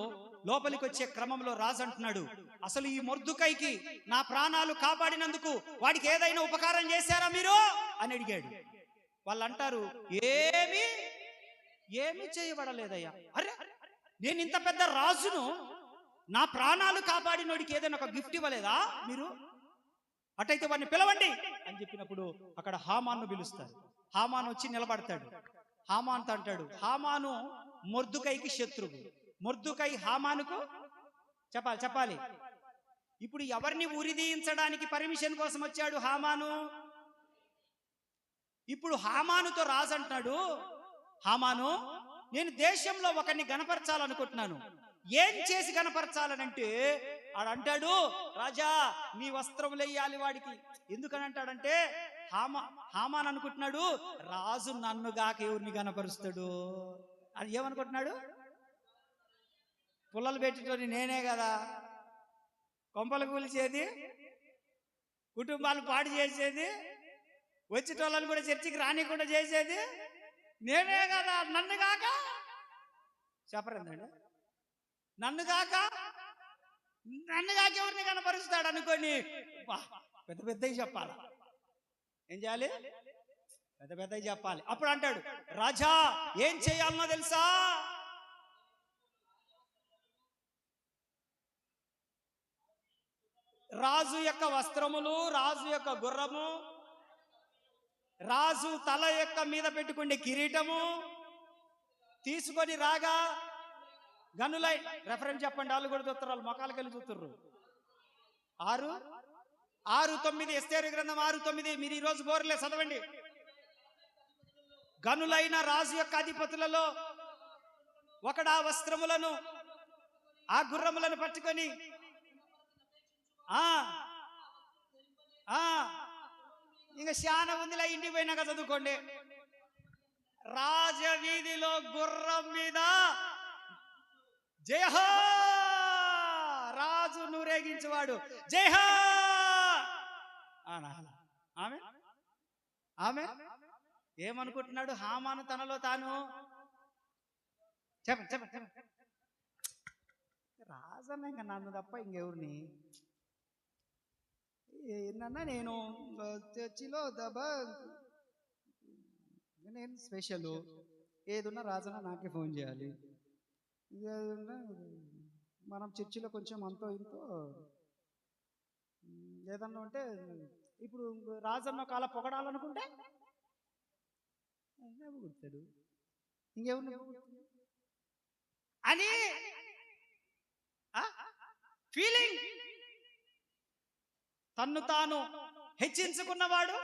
లోపలికి వచ్చే క్రమంలో రాజు అంటున్నాడు, అసలు ఈ మొర్దుకైకి నా ప్రాణాలు కాపాడినందుకు వాడికి ఏదైనా ఉపకారం చేశారా మీరు అని అడిగాడు. వాళ్ళు అంటారు, ఏమీ చేయబడలేదయ్యా. అరే, నేను ఇంత పెద్ద రాజును, నా ప్రాణాలు కాపాడినోడికి ఏదైనా ఒక గిఫ్ట్ ఇవ్వలేదా మీరు? అటైతే వాడిని పిలవండి అని చెప్పినప్పుడు అక్కడ హామాను పిలుస్తారు. హామాను వచ్చి నిలబడతాడు. హామాన్తో అంటాడు, హామాను మొర్దుకైకి శత్రువు, మొర్దుకై హామానుకు చెప్పాలి. ఇప్పుడు ఎవరిని ఉరిదీయించడానికి పర్మిషన్ కోసం వచ్చాడు హామాను? ఇప్పుడు హామానుతో రాజు అంటున్నాడు, హామాను, నేను దేశంలో ఒకరిని గణపరచాలనుకుంటున్నాను. ఏం చేసి గణపరచాలనంటే, ఆడంటాడు, రాజా నీ వస్త్రములు వేయాలి వాడికి. ఎందుకని అంటాడంటే, హామాన్ అనుకుంటున్నాడు, రాజు నన్నుగాక ఎవరిని గణపరుస్తాడు అని ఏమనుకుంటున్నాడు? పుల్లలు పెట్టేటోని నేనే కదా, కొంపలు కూల్చేది, కుటుంబాలు పాడు చేసేది, వచ్చేటోళ్ళని కూడా చర్చికి రానికుండా చేసేది నేనే కదా, నన్ను కాక చెప్పరండి, నన్ను కాక ఎవరిని కనపరుస్తాడు అనుకోని పెద్ద పెద్దవి చెప్పాలి. ఏం చేయాలి? పెద్ద పెద్దవి చెప్పాలి. అప్పుడు అంటాడు, రాజా ఏం చేయాలనో తెలుసా? రాజు యొక్క వస్త్రములు, రాజు యొక్క గుర్రము, రాజు తల యొక్క మీద పెట్టుకునే కిరీటము తీసుకొని రాగా, గనులై రెఫరెన్స్ చెప్పండి, వాళ్ళు కూడా చూస్తారు, వాళ్ళు మొక్కలకి వెళ్ళి చూస్తుర్రు. 6:9 ఎస్తేరు గ్రంథం 6:9. మీరు ఈరోజు బోర్లే చదవండి. గనులైన రాజు యొక్క అధిపతులలో ఒకడు ఆ వస్త్రములను, ఆ గుర్రములను పట్టుకొని ఇంకా శాన ఉందిలా, ఇంటికి పోయినాక చదువుకోండి. రాజవీధిలో గుర్రం మీద జయహో, రాజు నూరేగించేవాడు జయహో ఆమె ఆమె ఏమనుకుంటున్నాడు హామాను తనలో తాను? చెప్పండి. రాజన్న ఇంకా నన్ను తప్ప ఇంకెవరిని ఏంటన్నా, నేను చర్చిలో నేను స్పెషల్, ఏదున్నా రాజన్న నాకే ఫోన్ చేయాలి. ఏదన్నా మనం చర్చిలో కొంచెం అంతో ఇంతో ఏదన్నా ఉంటే, ఇప్పుడు రాజన్న కాల పొగడాలనుకుంటే గుర్తాడు, ఇంకెవరిని అని ఫీలింగ్. తన్ను తాను హెచ్చించుకున్నవాడు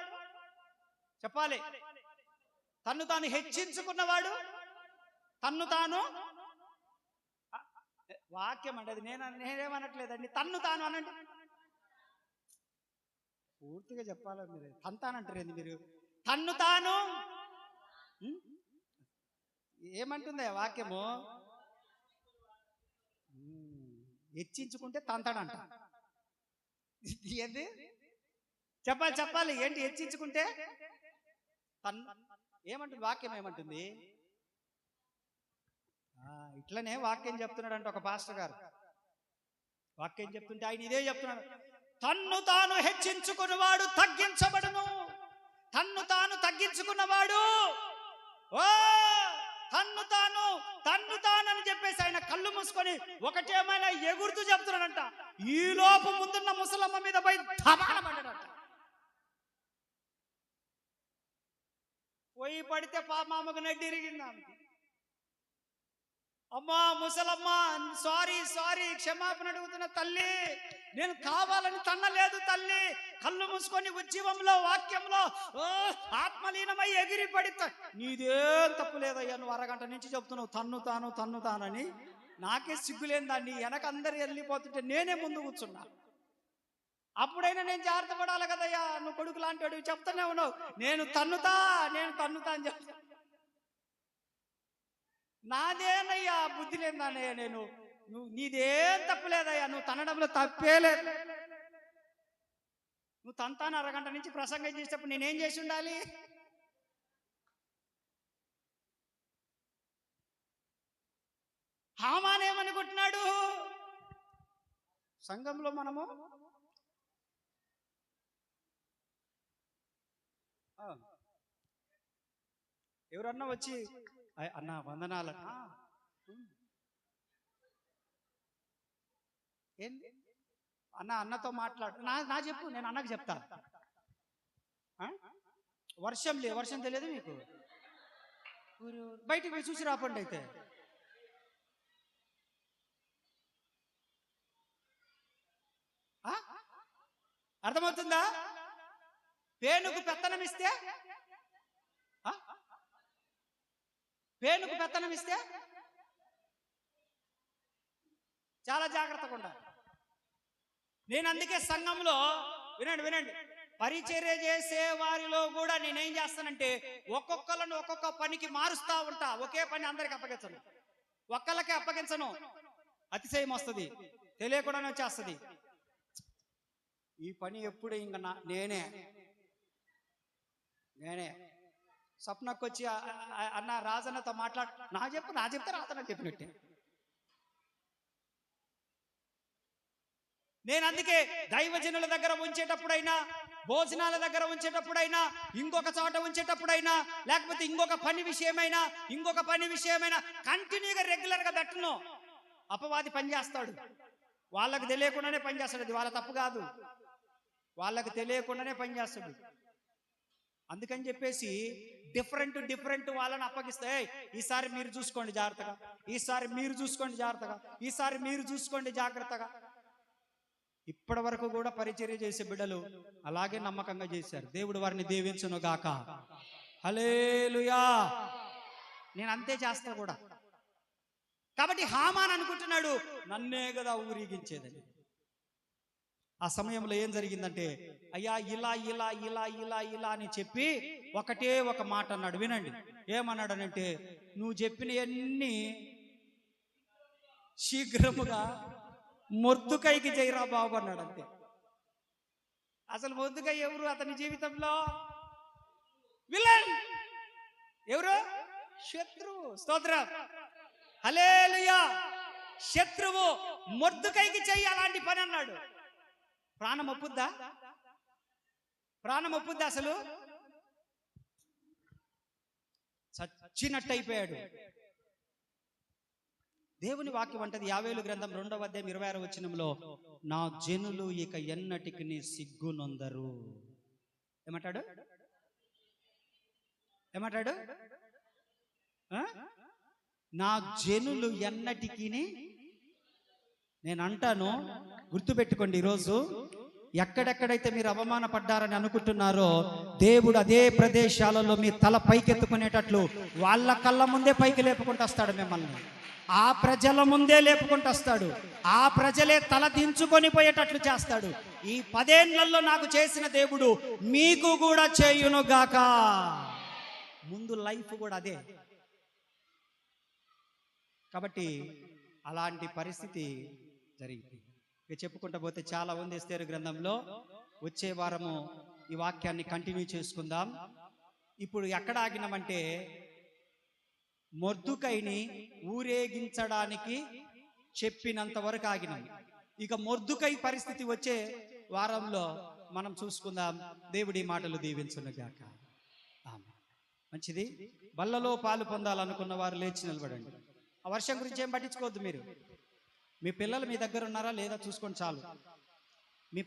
చెప్పాలి, తన్ను తాను హెచ్చించుకున్నవాడు తన్ను తాను, వాక్యం అంటే అది నేనేమనట్లేదండి, తన్ను తాను అనండి, పూర్తిగా చెప్పాలి. మీరు తంతానంటారేంది మీరు? తన్ను తాను ఏమంటుంది ఆ వాక్యము? హెచ్చించుకుంటే తంతాడంట. ఏంది చెప్పాలి ఏంటి? హెచ్చించుకుంటే ఏమంటుంది వాక్యం? ఏమంటుంది? ఇట్లనే వాక్యం చెప్తున్నాడంట ఒక పాస్టర్ గారు. వాక్యం చెప్తుంటే ఆయన ఇదే చెప్తున్నాడు, తన్ను తాను హెచ్చించుకున్నవాడు తగ్గించబడును. తన్ను తాను తగ్గించుకున్నవాడు తన్ను తాను అని చెప్పేసి ఆయన కళ్ళు మూసుకొని ఒకటేమైనా ఎగురుతూ చెప్తున్నాడంట. ఈ లోపు ముందున్న ముసలమ్మ మీద పోయి ధమాలపడ్డాడంట. పోయి పడితే పాపమ్మకు నడ్డి ఇరిగింది ఆమెకి. అమ్మా ముసలమ్మ, సారీ క్షమాపణ అడుగుతున్న తల్లి, నేను కావాలని తన్నలేదు తల్లి. కళ్ళు మూసుకొని ఉద్యమంలో వాక్యంలో ఆత్మలీనమై ఎగిరి పడితే నీదేం తప్పు లేదయ్యా, నువ్వు అరగంట నుంచి చెప్తున్నావు తన్ను తానని. నాకే సిగ్గులేని దాన్ని, వెనక అందరు వెళ్ళిపోతుంటే నేనే ముందు కూర్చున్నా. అప్పుడైనా నేను జాగ్రత్త పడాలి కదయ్యా, నువ్వు కొడుకు లాంటి వాడు చెప్తానే ఉన్నావు, నేను తన్నుతా అని చెప్తా. నాదేనయ్యా బుద్ధి లేదన్నయ్యా, నువ్వు నీదేం తప్పులేదయ్యా, నువ్వు తనడంలో తప్పే లేదు. నువ్వు తంతాను అరగంట నుంచి ప్రసంగం చేసేటప్పుడు నేనేం చేసి ఉండాలి? హామానేమనుకుంటున్నాడు? సంఘంలో మనము ఎవరన్నా వచ్చి అన్న వందనాలు ఏంటి అన్నతో మాట్లాడు, నా చెప్పు, నేను అన్నకు చెప్తా. వర్షం తెలియదు మీకు? బయటికి పోయి చూసి రాపండి. అయితే అర్థమవుతుందా? పేనుకు పెత్తనం ఇస్తే చాలా జాగ్రత్తగా ఉండాలి. నేను అందుకే సంఘంలో వినండి, పరిచర్య చేసే వారిలో కూడా నేనేం చేస్తానంటే ఒక్కొక్కలను ఒక్కొక్క పనికి మారుస్తా ఉంటా. ఒకే పని అందరికి అప్పగించను, ఒక్కళ్ళకే అప్పగించను. అతిశయం వస్తుంది, తెలియకుండానే వచ్చేస్తుంది. ఈ పని ఎప్పుడు ఇంకా నేనే స్వప్నకు వచ్చి అన్న రాజన్నతో నా చెప్తే రాజన్న చెప్పినట్టే. నేను అందుకే దైవజనుల దగ్గర ఉంచేటప్పుడైనా, భోజనాల దగ్గర ఉంచేటప్పుడైనా, ఇంకొక చోట ఉంచేటప్పుడైనా, లేకపోతే ఇంకొక పని విషయమైనా కంటిన్యూగా రెగ్యులర్గా పెట్టను. అపవాది పనిచేస్తాడు, వాళ్ళకు తెలియకుండానే పనిచేస్తాడు. అది వాళ్ళ తప్పు కాదు, వాళ్ళకు తెలియకుండానే పనిచేస్తాడు. అందుకని చెప్పేసి డిఫరెంట్ వాళ్ళని అప్పగిస్తే, ఈసారి మీరు చూసుకోండి జాగ్రత్తగా, ఈసారి మీరు చూసుకోండి జాగ్రత్తగా. ఇప్పటి వరకు కూడా పరిచర్య చేసే బిడ్డలు అలాగే నమ్మకంగా చేశారు. దేవుడు వారిని దీవించును గాక. హల్లెలూయా. నేను అంతే చేస్తా కూడా. కాబట్టి హామాన్ అనుకుంటున్నాడు నన్నే కదా ఊరేగించేదని. ఆ సమయంలో ఏం జరిగిందంటే, అయ్యా ఇలా అని చెప్పి ఒకటే ఒక మాట అన్నాడు. వినండి ఏమన్నాడనంటే, నువ్వు చెప్పినవన్నీ శీఘ్రముగా మొర్దుకైకి చేయరా బాబు అన్నాడు. అంతే. అసలు మొర్దుకై ఎవరు అతని జీవితంలో? విలన్. ఎవరు? శత్రువు. స్తోత్రం, హల్లెలూయా. శత్రువు మొర్దుకైకి చెయ్యి అలాంటి పని అన్నాడు. ప్రాణం ఒప్పుద్దా? అసలు చచ్చినట్టు అయిపోయాడు. దేవుని వాక్యం అంటది యావేలు గ్రంథం 2వ అధ్యాయం 26వ వచనంలో, నా జనులు ఇక ఎన్నటికి నీ సిగ్గునొందరు. ఏమంటాడు? నా జనులు ఎన్నటికి, నేను అంటాను గుర్తుపెట్టుకోండి, ఈరోజు ఎక్కడెక్కడైతే మీరు అవమానపడ్డారని అనుకుంటున్నారో దేవుడు అదే ప్రదేశాలలో మీ తల పైకెత్తుకునేటట్లు వాళ్ళ కళ్ళ ముందే పైకి లేపుకుంటూ వస్తాడు మిమ్మల్ని. ఆ ప్రజల ముందే లేపుకుంటూ వస్తాడు. ఆ ప్రజలే తల దించుకొని పోయేటట్లు చేస్తాడు. ఈ 10 ఏళ్లలో నాకు చేసిన దేవుడు మీకు కూడా చేయునుగాక. ముందు లైఫ్ కూడా అదే. కాబట్టి అలాంటి పరిస్థితి జరిగింది. ఇక చెప్పుకుంటూ పోతే చాలా ఉంది ఎస్తేరు గ్రంథంలో. వచ్చే వారము ఈ వాక్యాన్ని కంటిన్యూ చేసుకుందాం. ఇప్పుడు ఎక్కడ ఆగినామంటే మొర్దుకైని ఊరేగించడానికి చెప్పినంత వరకు ఆగినాం. ఇక మొర్దుకై పరిస్థితి వచ్చే వారంలో మనం చూసుకుందాం. దేవుడి మాటలు దీవించునుగాక. ఆమేన్. మంచిది. బల్లలో పాలు పొందాలనుకున్న వారు లేచి నిలబడండి. ఆ వర్షం గురించి ఏం పట్టించుకోవద్దు. మీరు మీ పిల్లలు మీ దగ్గర ఉన్నారా లేదా చూసుకోండి చాలు. మీ